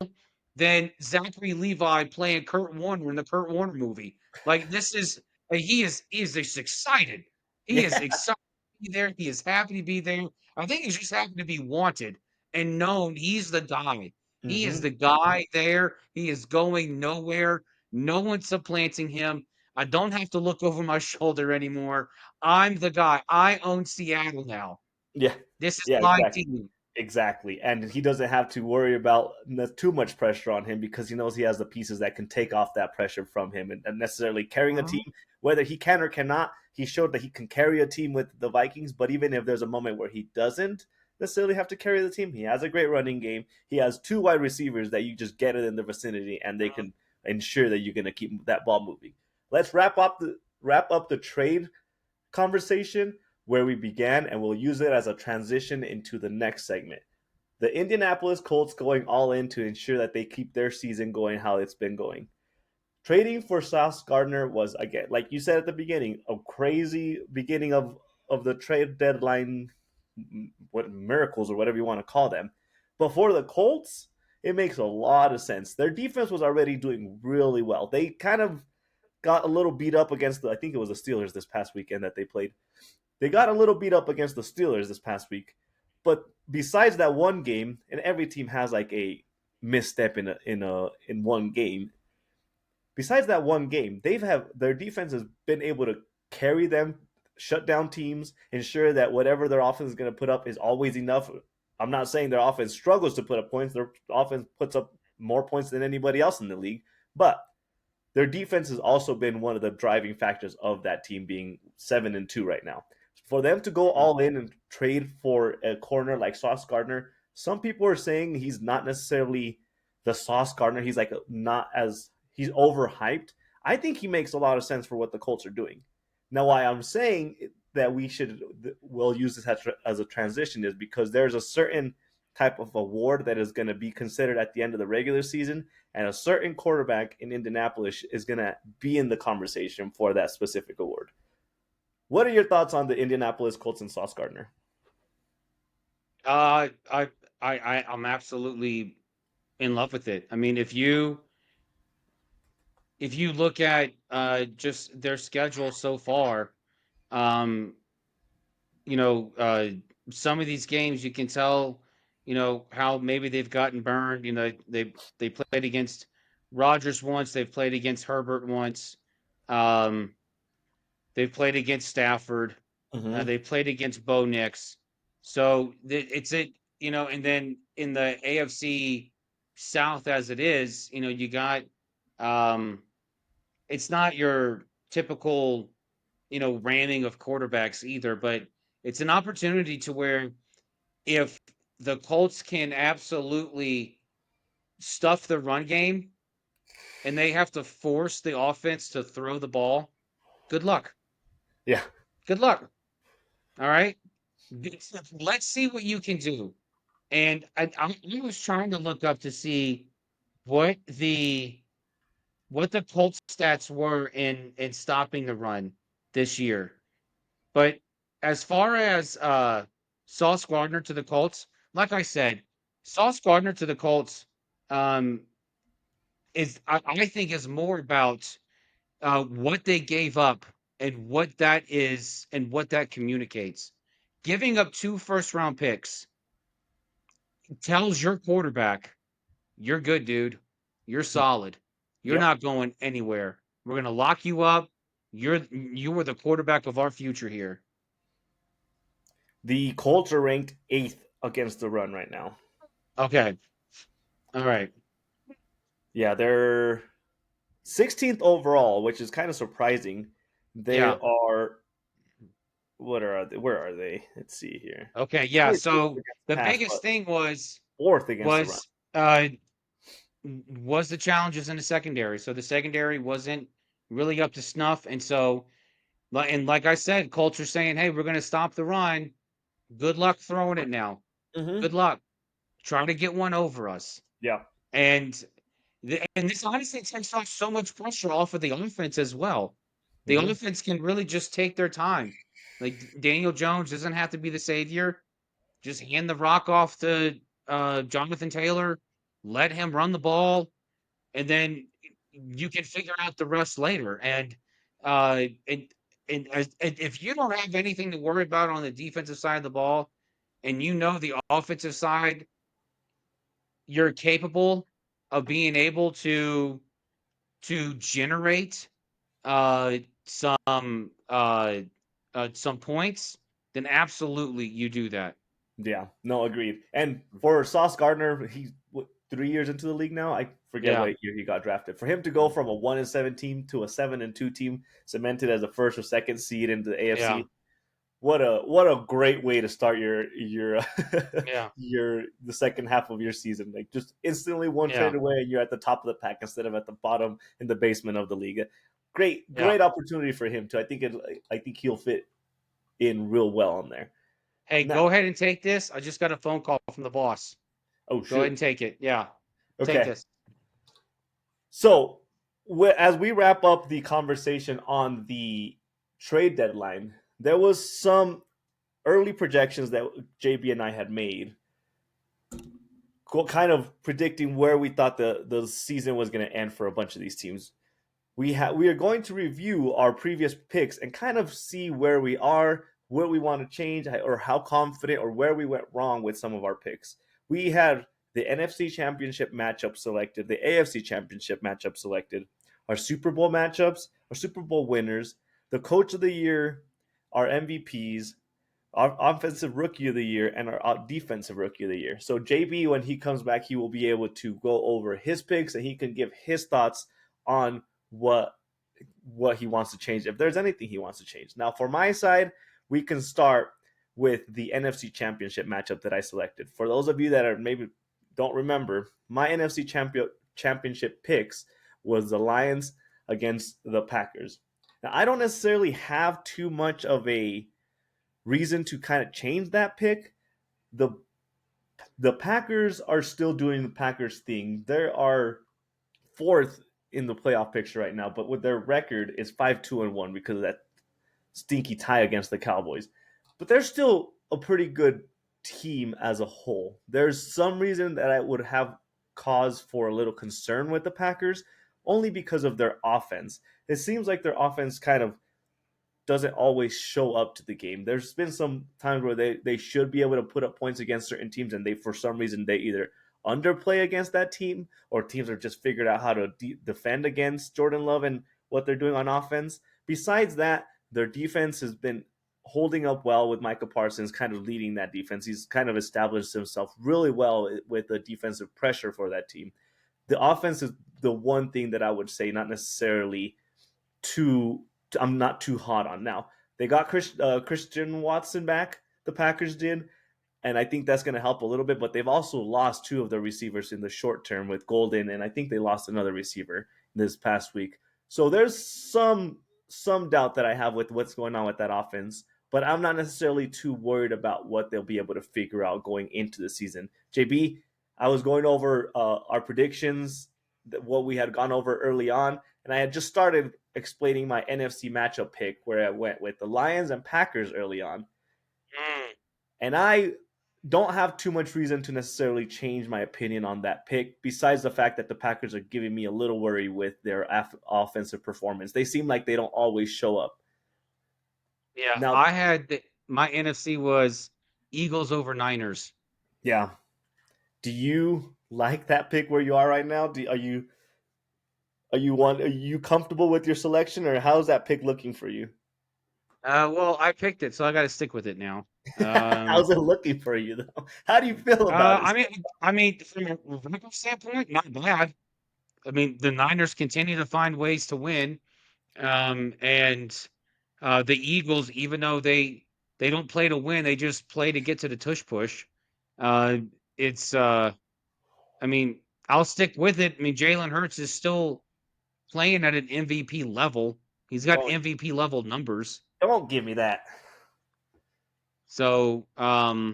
than Zachary Levi playing Kurt Warner in the Kurt Warner movie. Like, this is he is just excited. He is excited to be there. He is happy to be there. I think he's just happy to be wanted and known. He's the guy. He is the guy there. He is going nowhere. No one's supplanting him. I don't have to look over my shoulder anymore. I'm the guy. I own Seattle now. Yeah. This is Yeah, my exactly. team. Exactly. And he doesn't have to worry about too much pressure on him because he knows he has the pieces that can take off that pressure from him and necessarily carrying a team, whether he can or cannot. He showed that he can carry a team with the Vikings, but even if there's a moment where he doesn't necessarily have to carry the team, he has a great running game. He has two wide receivers that you just get it in the vicinity and they can ensure that you're going to keep that ball moving. Let's wrap up the trade conversation where we began, and we'll use it as a transition into the next segment. The Indianapolis Colts going all in to ensure that they keep their season going how it's been going. Trading for Sauce Gardner was, again, like you said at the beginning, a crazy beginning of the trade deadline, what miracles or whatever you want to call them. But for the Colts, it makes a lot of sense. Their defense was already doing really well. They kind of got a little beat up against I think it was the Steelers this past weekend that they played. They got a little beat up against the Steelers this past week. But besides that one game, and every team has like a misstep in one game. Besides that one game, their defense has been able to carry them, shut down teams, ensure that whatever their offense is going to put up is always enough. I'm not saying their offense struggles to put up points. Their offense puts up more points than anybody else in the league, but their defense has also been one of the driving factors of that team being 7-2 right now. For them to go all in and trade for a corner like Sauce Gardner, some people are saying he's not necessarily the Sauce Gardner. He's like he's overhyped. I think he makes a lot of sense for what the Colts are doing. Now, why I'm saying that we'll use this as a transition is because there's a certain type of award that is going to be considered at the end of the regular season, and a certain quarterback in Indianapolis is going to be in the conversation for that specific award. What are your thoughts on the Indianapolis Colts and Sauce Gardner? I'm absolutely in love with it. I mean, if you look at just their schedule so far, um, some of these games you can tell, how maybe they've gotten burned. They played against Rodgers once, they've played against Herbert once, um, they've played against Stafford, Mm-hmm. they played against Bo Nix. So it's it, and then in the AFC South as it is, you got um, it's not your typical, ramming of quarterbacks either, but it's an opportunity to where if the Colts can absolutely stuff the run game and they have to force the offense to throw the ball, good luck. Yeah. Good luck. All right. Let's see what you can do. And I was trying to look up to see what the Colts stats were in stopping the run this year. But as far as Sauce Gardner to the Colts, like I said, Sauce Gardner to the Colts um, I think is more about what they gave up and what that is and what that communicates. Giving up 2 first-round picks tells your quarterback, "You're good, dude. You're solid. You're Yep. not going anywhere. We're gonna lock you up. You are the quarterback of our future here." The Colts are ranked 8th against the run right now. Okay. All right. Yeah, they're 16th overall, which is kind of surprising. They Yeah. are what are they? Where are they? Let's see here. Okay. Yeah. 24th So against the the pass, biggest but thing was 4th against the run. was uh was the challenges in the secondary. So the secondary wasn't really up to snuff, and so like I said, Colts are saying, "Hey, we're going to stop the run. Good luck throwing it now. Mm-hmm. Good luck. Try to get one over us." Yeah. And and this honestly takes off so much pressure off of the offense as well. The Mm-hmm. offense can really just take their time. Like Daniel Jones doesn't have to be the savior. Just hand the rock off to Jonathan Taylor, let him run the ball, and then you can figure out the rest later. Uh, and and if you don't have anything to worry about on the defensive side of the ball, and the offensive side, you're capable of being able to generate uh, some uh, some points, then absolutely you do that. Yeah. No, agreed. And for Sauce Gardner, he's 3 years into the league now. I forget Yeah, what year he got drafted. For him to go from a 1-7 team to a 7-2 team, cemented as a first or second seed into the yeah, AFC. What a great way to start your yeah, the second half of your season. Like just instantly one yeah, trade away and you're at the top of the pack instead of at the bottom in the basement of the league. yeah. Great opportunity for him too. I think he'll fit in real well on there. Hey, Now, go ahead and take this. I just got a phone call from the boss. oh Go ahead shoot. and take it. Yeah, take Okay. this. So as we wrap up the conversation on the trade deadline, there was some early projections that JB and I had made kind of predicting where we thought the season was going to end for a bunch of these teams. We are going to review our previous picks and kind of see where we are, where we want to change, or how confident or where we went wrong with some of our picks. We had the NFC Championship matchup selected, the AFC Championship matchup selected, our Super Bowl matchups, our Super Bowl winners, the Coach of the Year, our MVPs, our Offensive Rookie of the Year, and our Defensive Rookie of the Year. So JB, when he comes back, he will be able to go over his picks and he can give his thoughts on what he wants to change, if there's anything he wants to change. Now, for my side, we can start with the NFC Championship matchup that I selected. For those of you that are maybe don't remember, my NFC Championship picks was the Lions against the Packers. Now, I don't necessarily have too much of a reason to kind of change that pick. The Packers are still doing the Packers thing. They are fourth in the playoff picture right now, but with their record is 5-2-1 because of that stinky tie against the Cowboys. But they're still a pretty good team as a whole. There's some reason that I would have cause for a little concern with the Packers, only because of their offense. It seems like their offense kind of doesn't always show up to the game. There's been some times where they should be able to put up points against certain teams, and they, for some reason, they either underplay against that team, or teams are just figured out how to defend against Jordan Love and what they're doing on offense. Besides that, their defense has been holding up well with Micah Parsons kind of leading that defense. He's kind of established himself really well with the defensive pressure for that team. The offense is the one thing that I would say not necessarily I'm not too hot on. Now, they got Christian Watson back, the Packers did, and I think that's going to help a little bit, but they've also lost two of their receivers in the short term with Golden, and I think they lost another receiver this past week. So there's some doubt that I have with what's going on with that offense, but I'm not necessarily too worried about what they'll be able to figure out going into the season. JB, I was going over our predictions, what we had gone over early on, and I had just started explaining my NFC matchup pick where I went with the Lions and Packers early on. And I don't have too much reason to necessarily change my opinion on that pick, besides the fact that the Packers are giving me a little worry with their offensive performance. They seem like they don't always show up. Yeah, Now, I had my NFC was Eagles over Niners. Yeah. Do you like that pick where you are right now? Are you comfortable with your selection, or how's that pick looking for you? Well, I picked it, so I got to stick with it now. How's it looking for you though? How do you feel about it? I mean, from a record standpoint, not bad. I mean, the Niners continue to find ways to win, and the Eagles, even though they don't play to win, they just play to get to the tush push. Uh, it's I mean, I'll stick with it. I mean, Jalen Hurts is still playing at an MVP level. He's got Don't, MVP level numbers. don't give me that. So, yeah,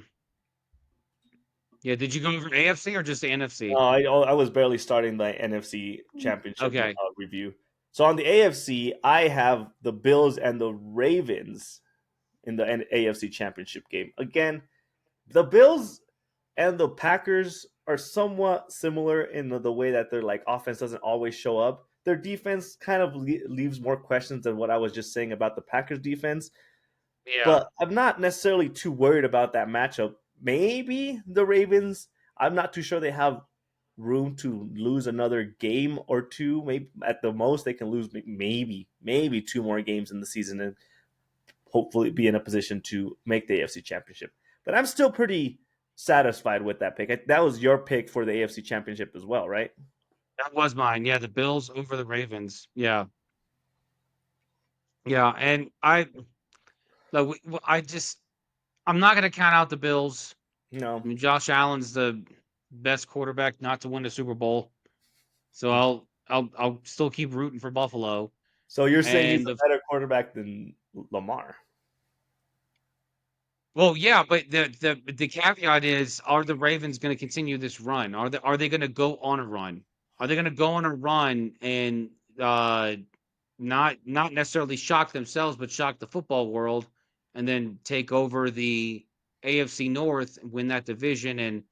did you go over AFC or just the NFC? I was barely starting the NFC Championship Okay. review. So on the AFC, I have the Bills and the Ravens in the AFC Championship game. Again, the Bills and the Packers are somewhat similar in the way that their offense doesn't always show up. Their defense kind of leaves more questions than what I was just saying about the Packers defense. Yeah. But I'm not necessarily too worried about that matchup. Maybe the Ravens, I'm not too sure they have room to lose another game or two. Maybe at the most they can lose maybe two more games in the season and hopefully be in a position to make the AFC Championship. But I'm still pretty satisfied with that pick. That was your pick for the AFC Championship as well, right? That was mine. Yeah, the Bills over the Ravens. Yeah. Yeah, and I'm not going to count out the Bills. No. I mean, Josh Allen's the best quarterback not to win the Super Bowl. So I'll still keep rooting for Buffalo. So you're saying he's And a better quarterback than Lamar? well, yeah, but the caveat is, are the Ravens going to continue this run? Are they going to go on a run? Are they going to go on a run and not necessarily shock themselves, but shock the football world, and then take over the AFC North, win that division, and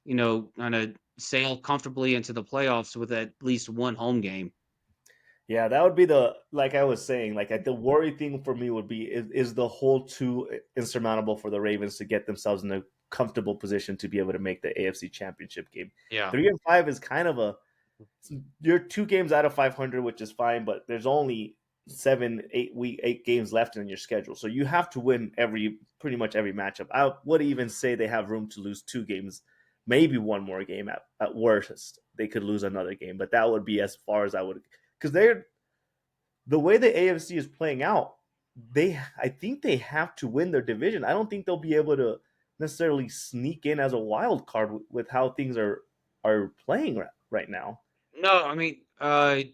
kind of sail comfortably into the playoffs with at least one home game. Yeah, that would be like I was saying, like the worry thing for me would be is the hole too insurmountable for the Ravens to get themselves in a comfortable position to be able to make the AFC Championship game. Yeah. 3-5 is kind of you're 2 games out of 500, which is fine, but there's only 8 games left in your schedule, so you have to win pretty much every matchup. I would even say they have room to lose 2 games, maybe one more game at worst. They could lose another game, but that would be as far as I would, because the way the AFC is playing out, I think they have to win their division. I don't think they'll be able to necessarily sneak in as a wild card with how things are playing right now. No, I mean,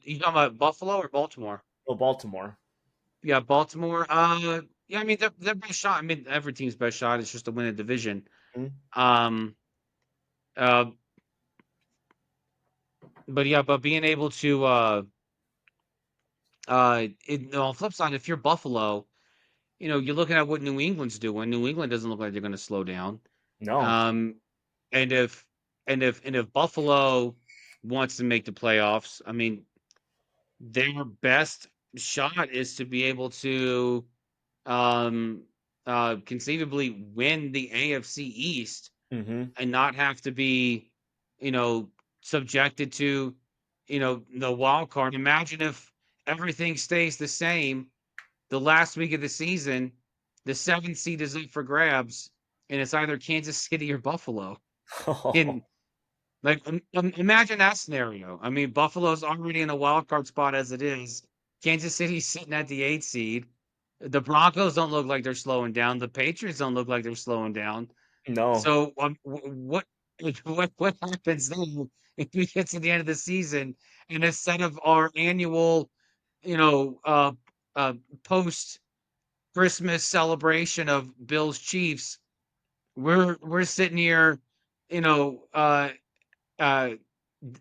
you talking about Buffalo or Baltimore? Oh, Baltimore. Yeah, Baltimore. Yeah, I mean, their best shot. I mean, every team's best shot is just to win a division. Mhm. Um, uh, but yeah, but being able to, on the flip side, if you're Buffalo, you're looking at what New England's doing. New England doesn't look like they're going to slow down. No. Um, and if Buffalo wants to make the playoffs, I mean, their best shot is to be able to um conceivably win the AFC East Mm-hmm. and not have to be, you know, subjected to, the wild card. Imagine if everything stays the same the last week of the season, the 7th seed is up for grabs, and it's either Kansas City or Buffalo. In like, imagine that scenario. I mean, Buffalo's already in a wild card spot as it is. Kansas City's sitting at the 8th seed. The Broncos don't look like they're slowing down. The Patriots don't look like they're slowing down. No. So, what happens then if we get to the end of the season and instead of our annual, you know, uh, uh, post Christmas celebration of Bills Chiefs, we're sitting here, you know, uh,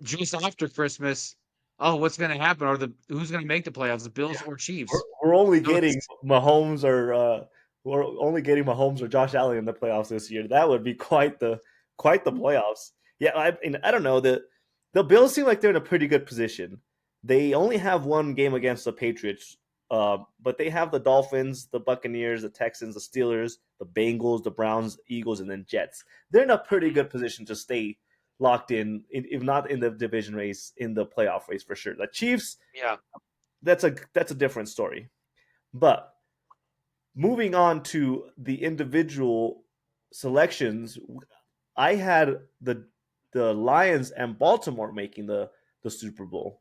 just after Christmas. Oh, what's going to happen? Who's going to make the playoffs? The Bills or We're, Chiefs? we're only So getting Mahomes or Josh Allen in the playoffs this year. That would be quite the playoffs. Yeah, I don't know. The Bills seem like they're in a pretty good position. They only have one game against the Patriots, but they have the Dolphins, the Buccaneers, the Texans, the Steelers, the Bengals, the Browns, Eagles, and then Jets. They're in a pretty good position to stay locked in, if not in the division race, in the playoff race for sure. The Chiefs, yeah, that's a different story. But moving on to the individual selections, I had the Lions and Baltimore making the Super Bowl.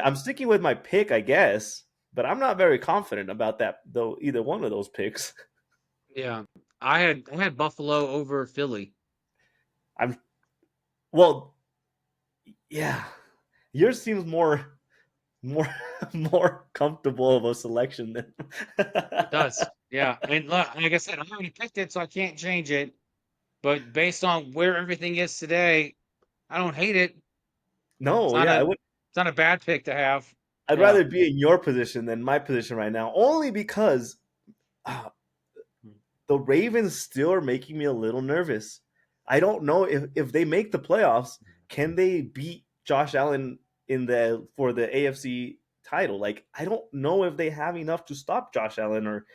I'm sticking with my pick, I guess, but I'm not very confident about that though. Either one of those picks. yeah. I had Buffalo over Philly. I'm well, yeah. Yours seems more more comfortable of a selection than. It does. Yeah. And like I said, I already picked it, so I can't change it. But based on where everything is today, I don't hate it. It's No, not yeah, a I would. it's not a bad pick to have. I'd Yeah. rather be in your position than my position right now, only because uh, the Ravens still are making me a little nervous. I don't know if they make the playoffs, can they beat Josh Allen for the AFC title? Like, I don't know if they have enough to stop Josh Allen, or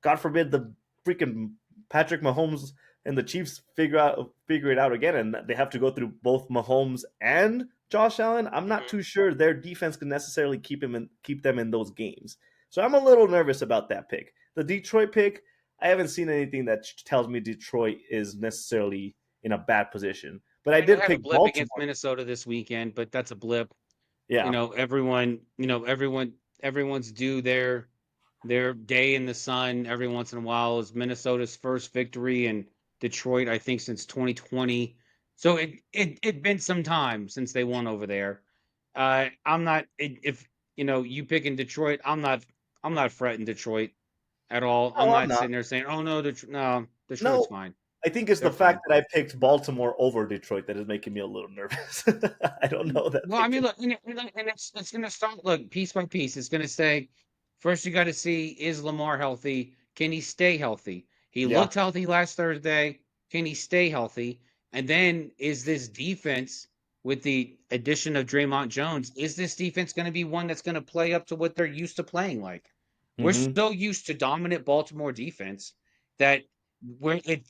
God forbid the freaking Patrick Mahomes and the Chiefs figure it out again, and they have to go through both Mahomes and Josh Allen. I'm not too sure their defense can necessarily keep them in those games. So I'm a little nervous about that pick. The Detroit pick, I haven't seen anything that tells me Detroit is necessarily in a bad position. But I I mean, they did had a pick blip against Baltimore. Minnesota this weekend, but that's a blip. Yeah. Everyone's due their day in the sun every once in a while. Is Minnesota's first victory in Detroit, I think, since 2020. So it been some time since they won over there. I'm not if you pick in Detroit, I'm not fretting Detroit at all. I'm No, I'm not not. sitting there saying, "Oh no, no, Detroit's No, fine. I think it's They're the fact fine." that I picked Baltimore over Detroit that is making me a little nervous. I don't know that Well, they I mean, can. look, and it's going to start look piece by piece. It's going to say first you got to see is Lamar healthy? Can he stay healthy? He Yeah. looked healthy last Thursday. Can he stay healthy? And then is this defense with the addition of Draymond Jones, is this defense going to be one that's going to play up to what they're used to playing like? We're Mm-hmm. so used to dominant Baltimore defense that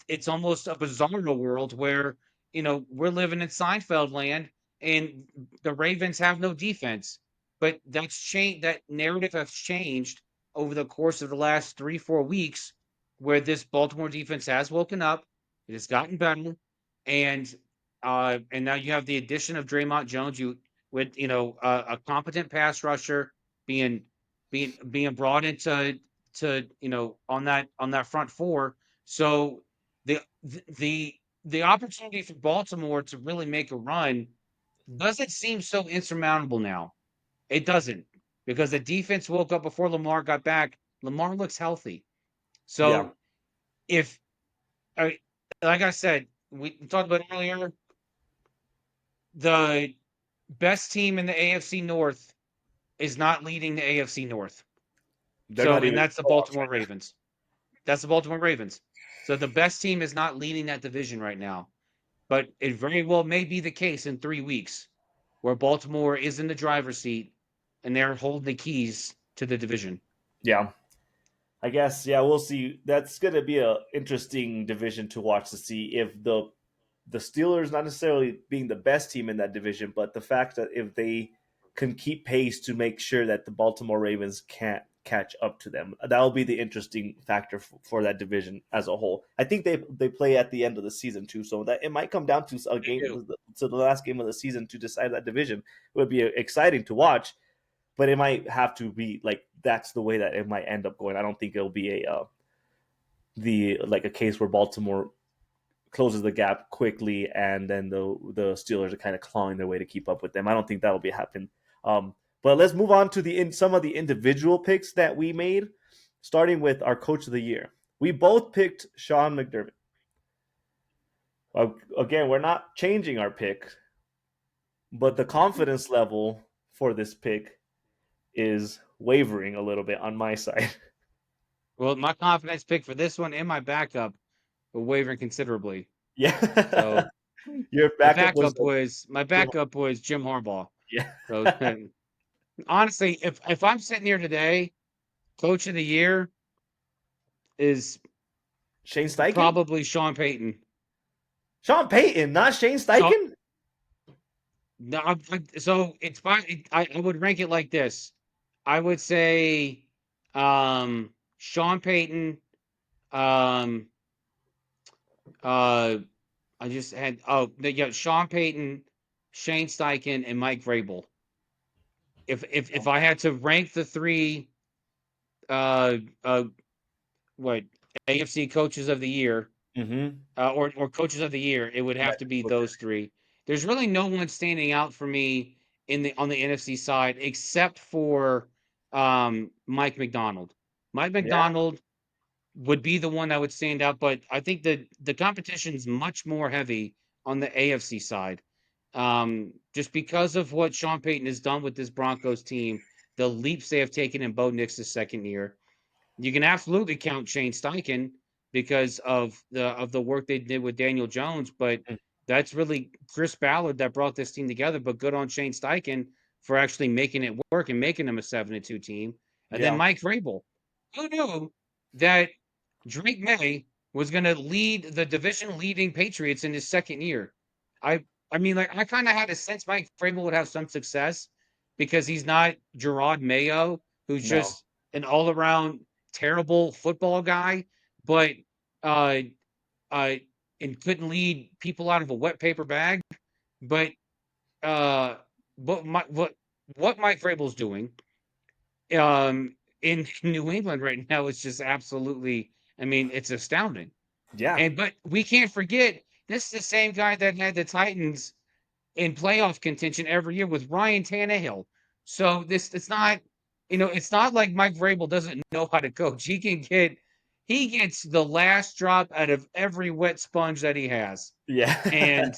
it's almost a bizarre world where, we're living in Seinfeld land and the Ravens have no defense. But that's changed. That narrative has changed over the course of the last 3, 4 weeks, where this Baltimore defense has woken up. It has gotten better, and and now you have the addition of Draymond Jones. You with a competent pass rusher being being brought into on that front four. So the the the opportunity for Baltimore to really make a run doesn't seem so insurmountable now. It doesn't, because the defense woke up before Lamar got back. Lamar looks healthy. Yeah. So if I like I said, we talked about earlier, the best team in the AFC North is not leading the AFC North. They're So, not and even that's the playoffs Baltimore right now. Ravens. That's the Baltimore Ravens. So the best team is not leading that division right now. But it very well may be the case in 3 weeks where Baltimore is in the driver's seat and they're holding the keys to the division. Yeah. I guess, yeah, we'll see. That's going to be a interesting division to watch to see if the Steelers not necessarily being the best team in that division, but the fact that if they can keep pace to make sure that the Baltimore Ravens can't catch up to them, that will be the interesting factor for that division as a whole. I think they play at the end of the season too, so that it might come down to a They game do. to the last game of the season to decide that division. It would be exciting to watch, but it might have to be like that's the way that it might end up going. I don't think it'll be a case where Baltimore closes the gap quickly and then the Steelers are kind of clawing their way to keep up with them. I don't think that'll be happen. But let's move on to some of the individual picks that we made, starting with our coach of the year. We both picked Sean McDermott. Again, we're not changing our pick, but the confidence level for this pick is wavering a little bit on my side. Well, my confidence pick for this one and my backup were wavering considerably. Yeah. So Your my backup was Jim. backup was Jim Harbaugh. Yeah. So honestly, if I'm sitting here today, coach of the year is Shane Steichen? probably Sean Payton. Sean Payton, not Shane So Steichen? no, so it's fine. I would rank it like this. I would say Sean Payton, um uh I just had Sean Payton, Shane Steichen, and Mike Vrabel. If I had to rank the three uh uh what AFC coaches of the year, Mm-hmm. or coaches of the year, it would have to be those three. There's really no one standing out for me on the NFC side except for Mike McDonald. Mike Yeah. McDonald would be the one that would stand out, but I think the competition is much more heavy on the AFC side. Just because of what Sean Payton has done with this Broncos team, the leaps they have taken in Bo Nix's second year. You can absolutely count Shane Steichen because of the work they did with Daniel Jones, but that's really Chris Ballard that brought this team together. But good on Shane Steichen for actually making it work and making them a 7-2 team. And then Yeah. Mike Vrabel. Who knew that Drake May was going to lead the division leading Patriots in his second year? I I mean, like, I kind of had a sense Mike Vrabel would have some success because he's not Gerard Mayo, who's No. just an all around terrible football guy, but uh, uh, and couldn't lead people out of a wet paper bag. But uh, what Mike Vrabel's doing in New England right now is just absolutely. I mean, it's astounding. Yeah. But we can't forget this is the same guy that had the Titans in playoff contention every year with Ryan Tannehill. So it's not, it's not like Mike Vrabel doesn't know how to coach. He gets the last drop out of every wet sponge that he has. Yeah. And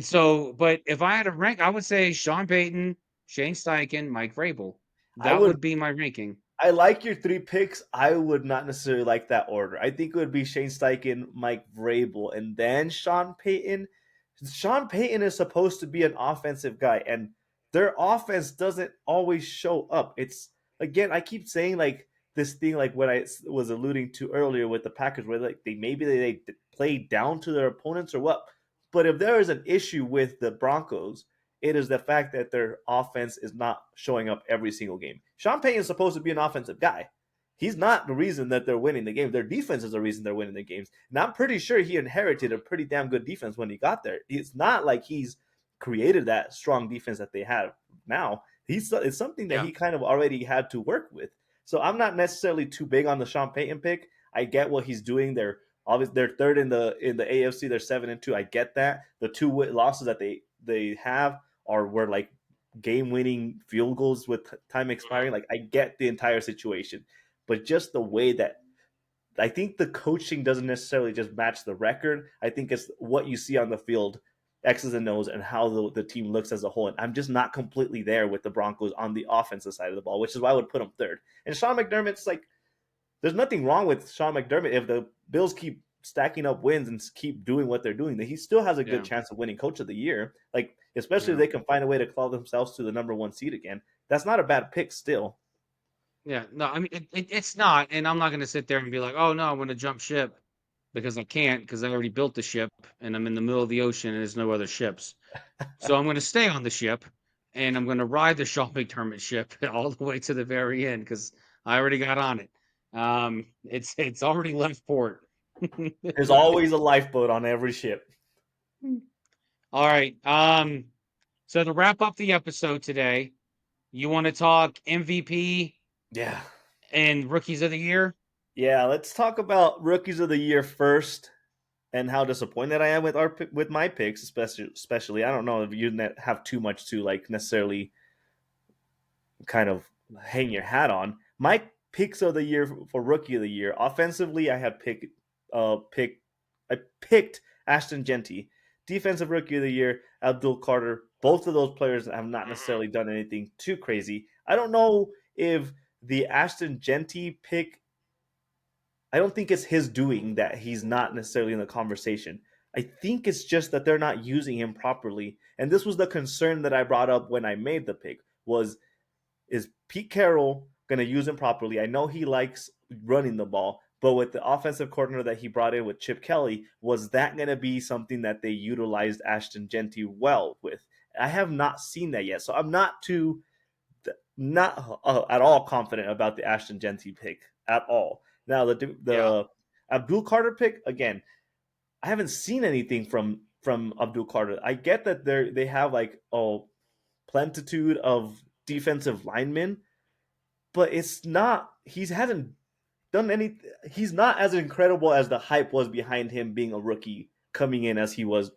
so, but if I had to rank, I would say Sean Payton, Shane Steichen, Mike Vrabel. I That would would be my ranking. I like your three picks. I would not necessarily like that order. I think it would be Shane Steichen, Mike Vrabel, and then Sean Payton. Sean Payton is supposed to be an offensive guy, and their offense doesn't always show up. It's again, I keep saying like this thing, like what I was alluding to earlier with the Packers, where like they play down to their opponents or what. But if there is an issue with the Broncos, it is the fact that their offense is not showing up every single game. Sean Payton is supposed to be an offensive guy. He's not the reason that they're winning the game. Their defense is the reason they're winning the games. And I'm pretty sure he inherited a pretty damn good defense when he got there. It's not like he's created that strong defense that they have now. It's something that he kind of already had to work with. So I'm not necessarily too big on the Sean Payton pick. I get what he's doing. They're third in the AFC. They're 7-2. I get that. The two losses that they have were like game-winning field goals with time expiring. Like I get the entire situation. But just the way that I think the coaching doesn't necessarily just match the record. I think it's what you see on the field, X's and O's, and how the team looks as a whole. And I'm just not completely there with the Broncos on the offensive side of the ball, which is why I would put them third. And Sean McDermott's like, there's nothing wrong with Sean McDermott if the Bills keep stacking up wins and keep doing what they're doing. That he still has a good chance of winning Coach of the Year. Like, especially if they can find a way to claw themselves to the number 1 seed again. That's not a bad pick still. Yeah, no, I mean it's not, and I'm not going to sit there and be like, oh no, I'm going to jump ship because I can't because I already built the ship and I'm in the middle of the ocean and there's no other ships. So I'm going to stay on the ship and I'm going to ride the Sean McDermott ship all the way to the very end because I already got on it. It's already left port. There's always a lifeboat on every ship. All right. So to wrap up the episode today, you want to talk MVP? Yeah. And Rookies of the Year? Yeah, let's talk about Rookies of the Year first and how disappointed I am with my picks, especially. I don't know if you have too much to like necessarily kind of hang your hat on. My picks of the year for Rookie of the Year, offensively, I picked Ashton Genty. Defensive Rookie of the Year, Abdul Carter. Both of those players have not necessarily done anything too crazy. I don't know if the Ashton Genty pick, I don't think it's his doing that he's not necessarily in the conversation. I think it's just that they're not using him properly. And this was the concern that I brought up when I made the pick is Pete Carroll going to use him properly? I know he likes running the ball, but with the offensive coordinator that he brought in with Chip Kelly, was that going to be something that they utilized Ashton Genty well with? I have not seen that yet. So I'm not at all confident about the Ashton Genty pick at all. Now the Abdul Carter pick, again, I haven't seen anything from Abdul Carter. I get that they have like plentitude of defensive linemen, but it's not. He hasn't done any. He's not as incredible as the hype was behind him being a rookie coming in as he was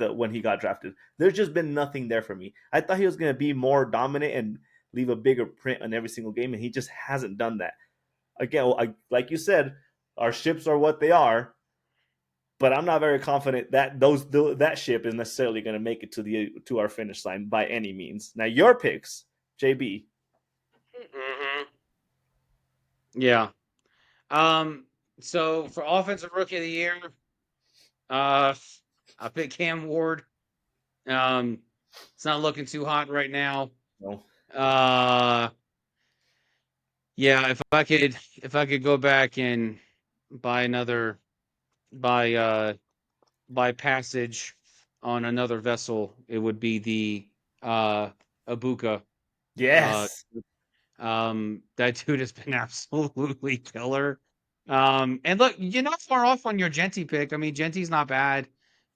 when he got drafted. There's just been nothing there for me. I thought he was going to be more dominant and leave a bigger print on every single game, and he just hasn't done that. Again, like you said, our ships are what they are, but I'm not very confident that that ship is necessarily going to make it to our finish line by any means. Now, your picks, JB. Mm-hmm. Yeah. So for offensive rookie of the year, I picked Cam Ward. It's not looking too hot right now. No. Yeah, if I could go back and buy passage on another vessel, it would be the Abuka. Yes. That dude has been absolutely killer. And look, you're not far off on your Genty pick. I mean, Genty's not bad.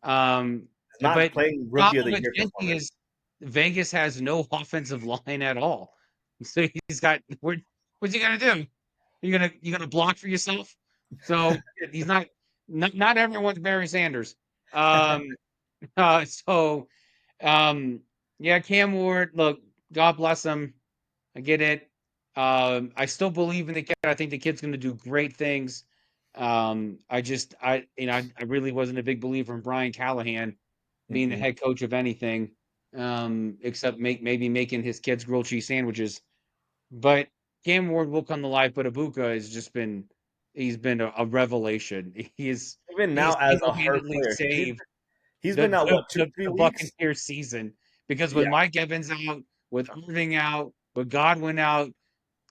Not but playing rookie of the year. Genty is Vegas has no offensive line at all. So he's got what's he gonna do? You gonna block for yourself? So he's not everyone's Barry Sanders. Yeah, Cam Ward, look, God bless him. I get it. I still believe in the kid. I think the kid's going to do great things. I really wasn't a big believer in Brian Callahan being the head coach of anything, except maybe making his kids grilled cheese sandwiches. But Cam Ward will come to life. But Ibuka he's been a revelation. He's even now as a hard player. saved. He's been out, what, two, three The weeks? Buccaneers season, because with Yeah. Mike Evans out, with Irving out, with Godwin out,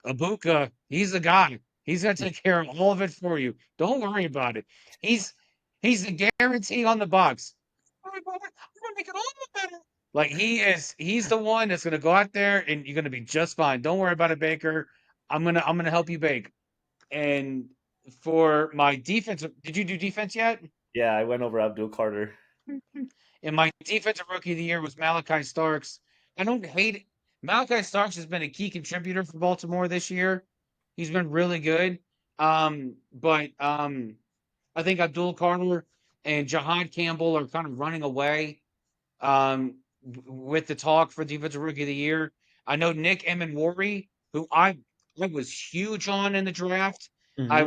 Ibuka, he's the guy. He's gonna take care of all of it for you. Don't worry about it. He's the guarantee on the Bucks. Don't worry about it. I'm gonna make it all better. Like he's the one that's gonna go out there and you're gonna be just fine. Don't worry about it, Baker. I'm gonna help you bake. And for my defense, did you do defense yet? Yeah, I went over Abdul Carter. And my defensive rookie of the year was Malachi Starks. I don't hate it. Malachi Starks has been a key contributor for Baltimore this year. He's been really good. But I think Abdul Carter and Jahad Campbell are kind of running away with the talk for defensive rookie of the year. I know Nick Emenwari, who I was huge on in the draft. Mm-hmm. I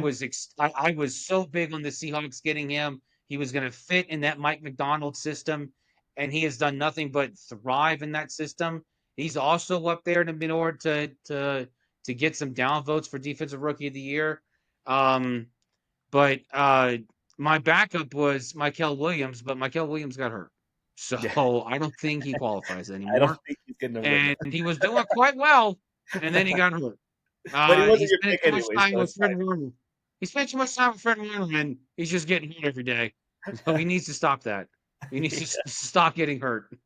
was so big on the Seahawks getting him. He was going to fit in that Mike McDonald system, and he has done nothing but thrive in that system. He's also up there in order to get some downvotes for defensive rookie of the year. But my backup was Michael Williams, but Michael Williams got hurt. So Yeah. I don't think he qualifies I don't anymore. think he's getting a And he was doing quite well, and then he got hurt. But he wasn't He your spent pick too much anyway, time so with it's Fred Warner. He spent too much time with Fred Warner, and he's just getting hurt every day. So he needs to stop that. He needs to stop getting hurt.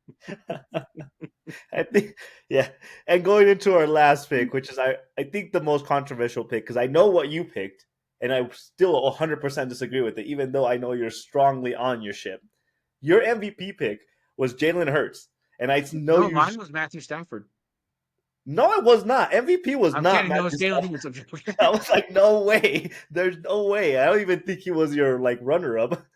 I think, yeah. And going into our last pick, which is I think the most controversial pick, because I know what you picked, and I still 100% disagree with it, even though I know you're strongly on your ship. Your MVP pick was Jalen Hurts, and I know No, you. mine was Matthew Stafford. No, it was not. MVP was I'm not kidding. No, it's Matthew Jalen Stafford. Hurts. I was like, no way. There's no way. I don't even think he was your runner up.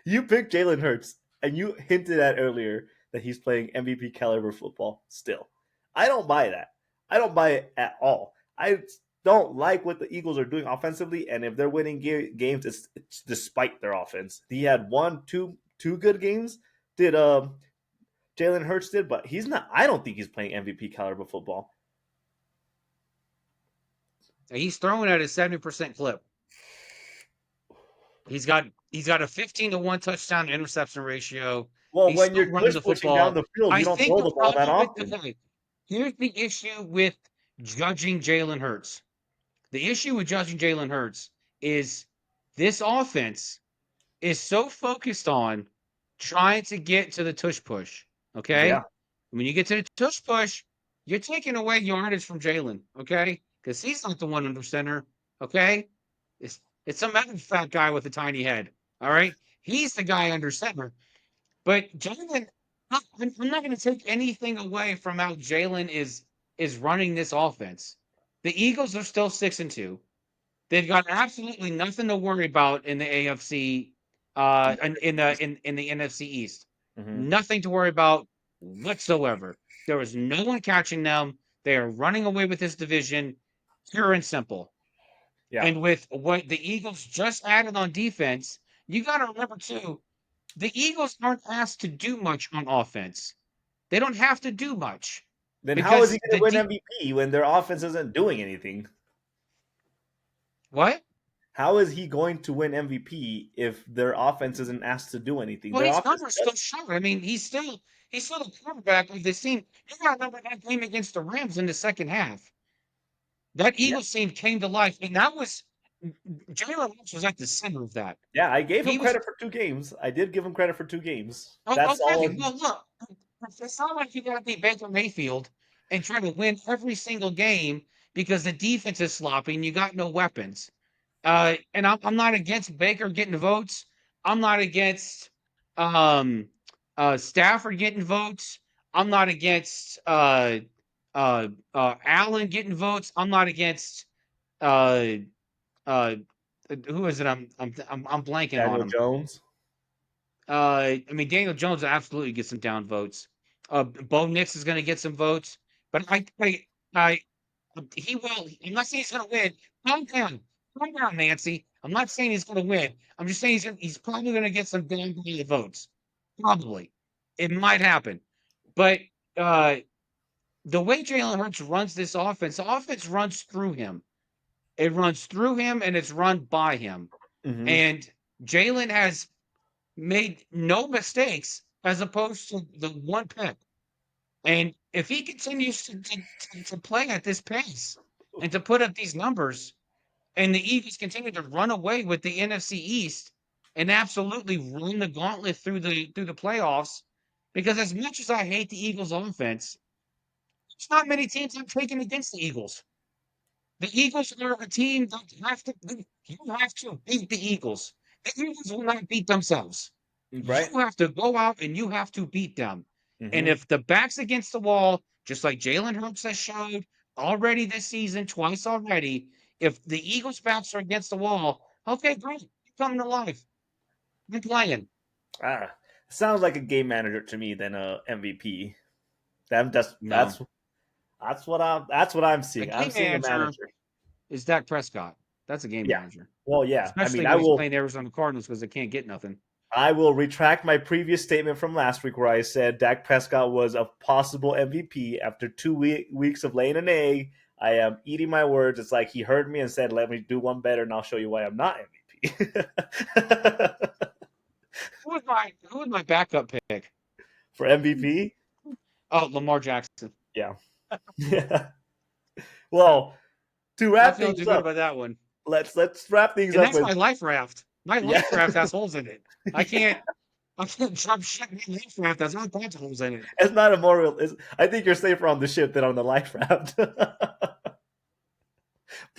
You picked Jalen Hurts, and you hinted at earlier that he's playing MVP caliber football still. I don't buy that. I don't buy it at all. I don't like what the Eagles are doing offensively, and if they're winning games, it's despite their offense. He had two good games. Did Jalen Hurts did, but he's not. I don't think he's playing MVP caliber football. He's throwing at a 70% clip. He's got a 15-1 touchdown to interception ratio. Well, He's when still you're running the pushing down football. the field, I you don't think throw the the ball that problem often. okay, here's the issue with judging Jalen Hurts. The issue with judging Jalen Hurts is this offense is so focused on trying to get to the tush push. Okay? Yeah. When you get to the tush push, you're taking away yardage from Jalen, okay? Because he's not the one under center, okay? It's some other fat guy with a tiny head, all right? He's the guy under center. But Jalen, I'm not going to take anything away from how Jalen is running this offense. The Eagles are still 6-2. They've got absolutely nothing to worry about in the AFC, in the NFC East. Mm-hmm. Nothing to worry about whatsoever. There is no one catching them. They are running away with this division, pure and simple. Yeah. And with what the Eagles just added on defense, you got to remember too, the Eagles aren't asked to do much on offense. They don't have to do much. Then how is he Because going to win MVP when their offense isn't doing anything? What? How is he going to win MVP if their offense isn't asked to do anything? Well, Their his offense numbers still show. I mean, he's still the quarterback of this team. You got to remember that game against the Rams in the second half. That Yeah. Eagles team came to life, and that was Jalen Hurts was at the center of that. Yeah, I gave He him was credit for 2 games. I did give him credit for 2 games. oh, That's all. okay. Well, look, it's not like you got to be Baker Mayfield and try to win every single game because the defense is sloppy and you got no weapons. And I'm not against Baker getting votes. I'm not against Stafford getting votes. I'm not against Allen getting votes. I'm not against uh, who is it? I'm blanking on Daniel him. Jones. I mean, Daniel Jones absolutely gets some down votes. Bo Nix is going to get some votes, but he will. I'm not saying he's going to win. Calm down, Nancy. I'm not saying he's going to win. I'm just saying he's probably going to get some damn votes. Probably, it might happen, but the way Jalen Hurts runs this offense, the offense runs through him. It runs through him and it's run by him. Mm-hmm. And Jalen has made no mistakes as opposed to the one pick. And if he continues to play at this pace and to put up these numbers, and the Eagles continue to run away with the NFC East and absolutely run the gauntlet through the playoffs, because as much as I hate the Eagles offense, there's not many teams I'm taking against the Eagles. The Eagles are a team that you have to beat the Eagles. The Eagles will not beat themselves. Right? You have to go out and you have to beat them. And Mm-hmm. if the back's against the wall, just like Jalen Hurts has showed already this season, twice already, if the Eagles' backs are against the wall, okay, great. You're coming alive. You're playing. Ah, sounds like a game manager to me than a MVP. That just No. that's what I'm A seeing. I'm game seeing a manager manager. is Dak Prescott. That's a game Yeah. manager. Well, yeah. I Especially mean, when he's playing Arizona Cardinals because they can't get nothing. I will retract my previous statement from last week where I said Dak Prescott was a possible MVP after 2 weeks of laying an egg. I am eating my words. It's like he heard me and said, "Let me do one better, and I'll show you why I'm not MVP." Who was my backup pick? For MVP, Oh, Lamar Jackson. yeah. Well, to Not wrap feeling too things good up, about that one. let's wrap things And up that's with my life raft. My yeah. life raft has holes in it. I can't drop shit in my life raft that's not got holes in it. It's not a moral. I think you're safer on the ship than on the life raft.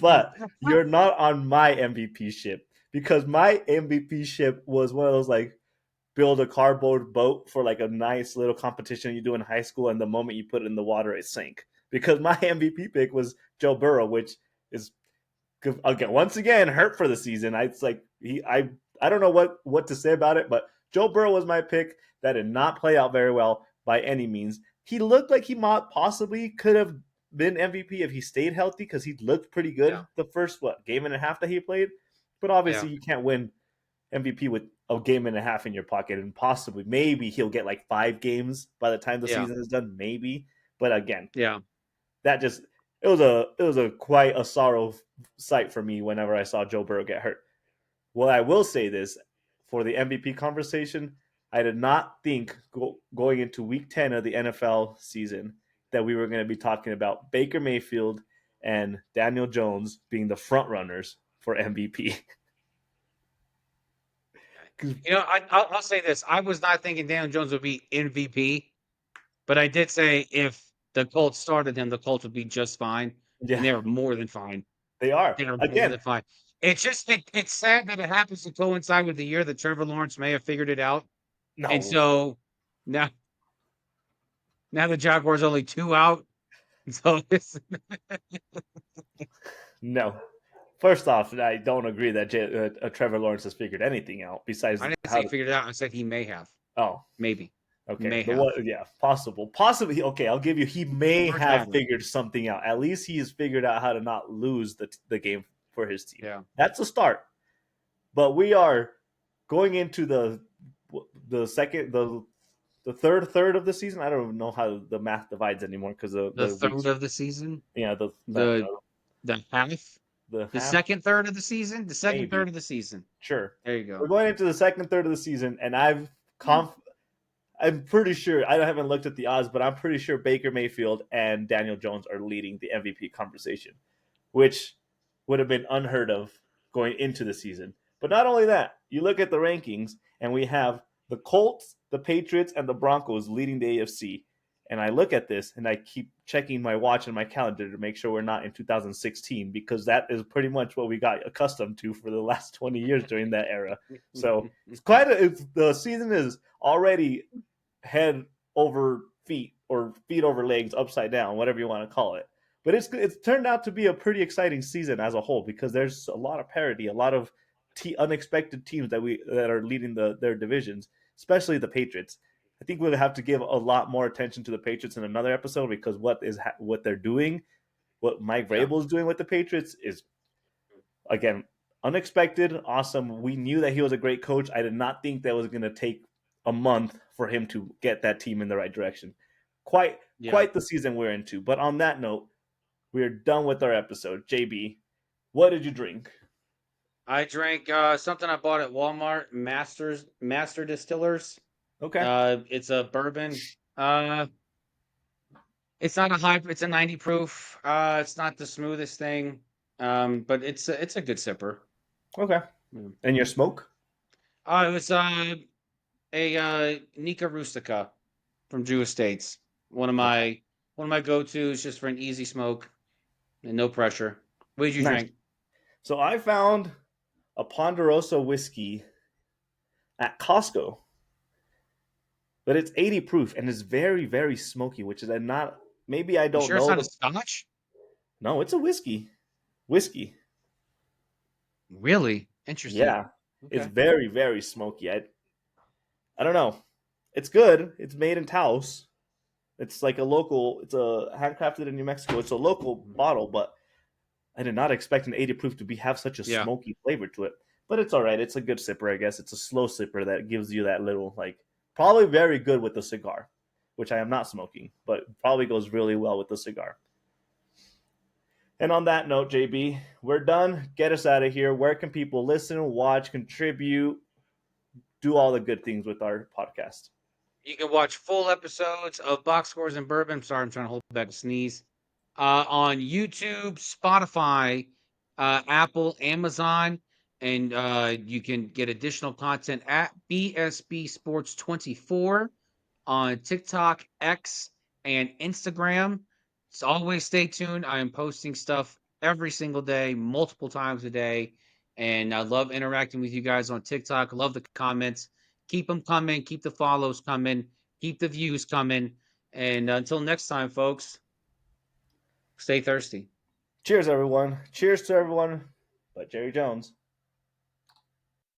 But you're not on my MVP ship because my MVP ship was one of those like build a cardboard boat for like a nice little competition you do in high school, and the moment you put it in the water, it sank. Because my MVP pick was Joe Burrow, which is again once again hurt for the season. It's like I don't know what to say about it, but Joe Burrow was my pick. That did not play out very well by any means. He looked like he possibly could have been MVP if he stayed healthy because he looked pretty good Yeah. the first game and a half that he played. But Yeah. obviously, you can't win MVP with a game and a half in your pocket, and possibly maybe he'll get like 5 games by the time the Yeah. season is done, maybe. But again, Yeah. that just it was a quite a sorrow sight for me whenever I saw Joe Burrow get hurt. Well, I will say this for the MVP conversation, I did not think going into Week 10 of the NFL season that we were going to be talking about Baker Mayfield and Daniel Jones being the front runners for MVP. I'll say this. I was not thinking Daniel Jones would be MVP, but I did say if the Colts started him, the Colts would be just fine. Yeah, And they were more than fine. they are. They were more Again, than fine. It's just it's sad that it happens to coincide with the year that Trevor Lawrence may have figured it out. And no, so now the Jaguars only 2 out. So it's no. First off, I don't agree that Trevor Lawrence has figured anything out besides I didn't say how. he figured it out. I said he may have. Oh, Maybe. okay. May The have. what? Yeah, possibly. Okay, I'll give you. He may Words have matter. figured something out. At least he has figured out how to not lose the game for his team. Yeah. That's a start. But we are going into the second the third of the season. I don't even know how the math divides anymore because The the third weeks. of the season. Yeah, The half. the The half second third of the season. The second maybe. third of the season. Sure. There you We're go. going into the second third of the season, and I'm pretty sure I haven't looked at the odds, but I'm pretty sure Baker Mayfield and Daniel Jones are leading the MVP conversation, which would have been unheard of going into the season. But not only that, you look at the rankings, and we have the Colts, the Patriots, and the Broncos leading the AFC. And I look at this, and I keep checking my watch and my calendar to make sure we're not in 2016, because that is pretty much what we got accustomed to for the last 20 years during that era. So it's the season is already head over feet or feet over legs, upside down, whatever you want to call it. But it's turned out to be a pretty exciting season as a whole because there's a lot of parity, a lot of unexpected teams that are leading their divisions, especially the Patriots. I think we'll have to give a lot more attention to the Patriots in another episode because what they're doing, what Mike Vrabel is doing with the Patriots is, again, unexpected, awesome. We knew that he was a great coach. I did not think that was going to take a month for him to get that team in the right direction. Quite the season we're into. But on that note, we're done with our episode. JB, what did you drink? I drank something I bought at Walmart, Master Distillers. Okay. It's a bourbon. Uh, it's not a high. It's a 90 proof. It's not the smoothest thing. But it's a good sipper. Okay. Mm. And your smoke? It was a Nika Rustica from Drew Estates. One of Okay. my go tos just for an easy smoke and no pressure. What did you Nice. drink? So I found a Ponderosa whiskey at Costco, but it's 80 proof and it's very, very smoky, which is not. Maybe I You don't sure it's know not a the. Scotch? No, it's a whiskey. Whiskey. Really interesting. Yeah, it's Okay. very, very smoky. I don't know. It's good. It's made in Taos. It's like a local. It's a handcrafted in New Mexico. It's a local bottle, but I did not expect an 80 proof to have such a Yeah. smoky flavor to it. But it's all right. It's a good sipper, I guess. It's a slow sipper that gives you that little probably very good with the cigar, which I am not smoking, but probably goes really well with the cigar. And on that note, JB, we're done. Get us out of here. Where can people listen, watch, contribute, do all the good things with our podcast? You can watch full episodes of Box Scores and Bourbon. I'm sorry, I'm trying to hold back a sneeze. On YouTube, Spotify, Apple, Amazon, and you can get additional content at BSB Sports 24 on TikTok, X, and Instagram. So always stay tuned. I am posting stuff every single day, multiple times a day. And I love interacting with you guys on TikTok. Love the comments. Keep them coming. Keep the follows coming. Keep the views coming. And until next time, folks, stay thirsty. Cheers, everyone. Cheers to everyone but Jerry Jones.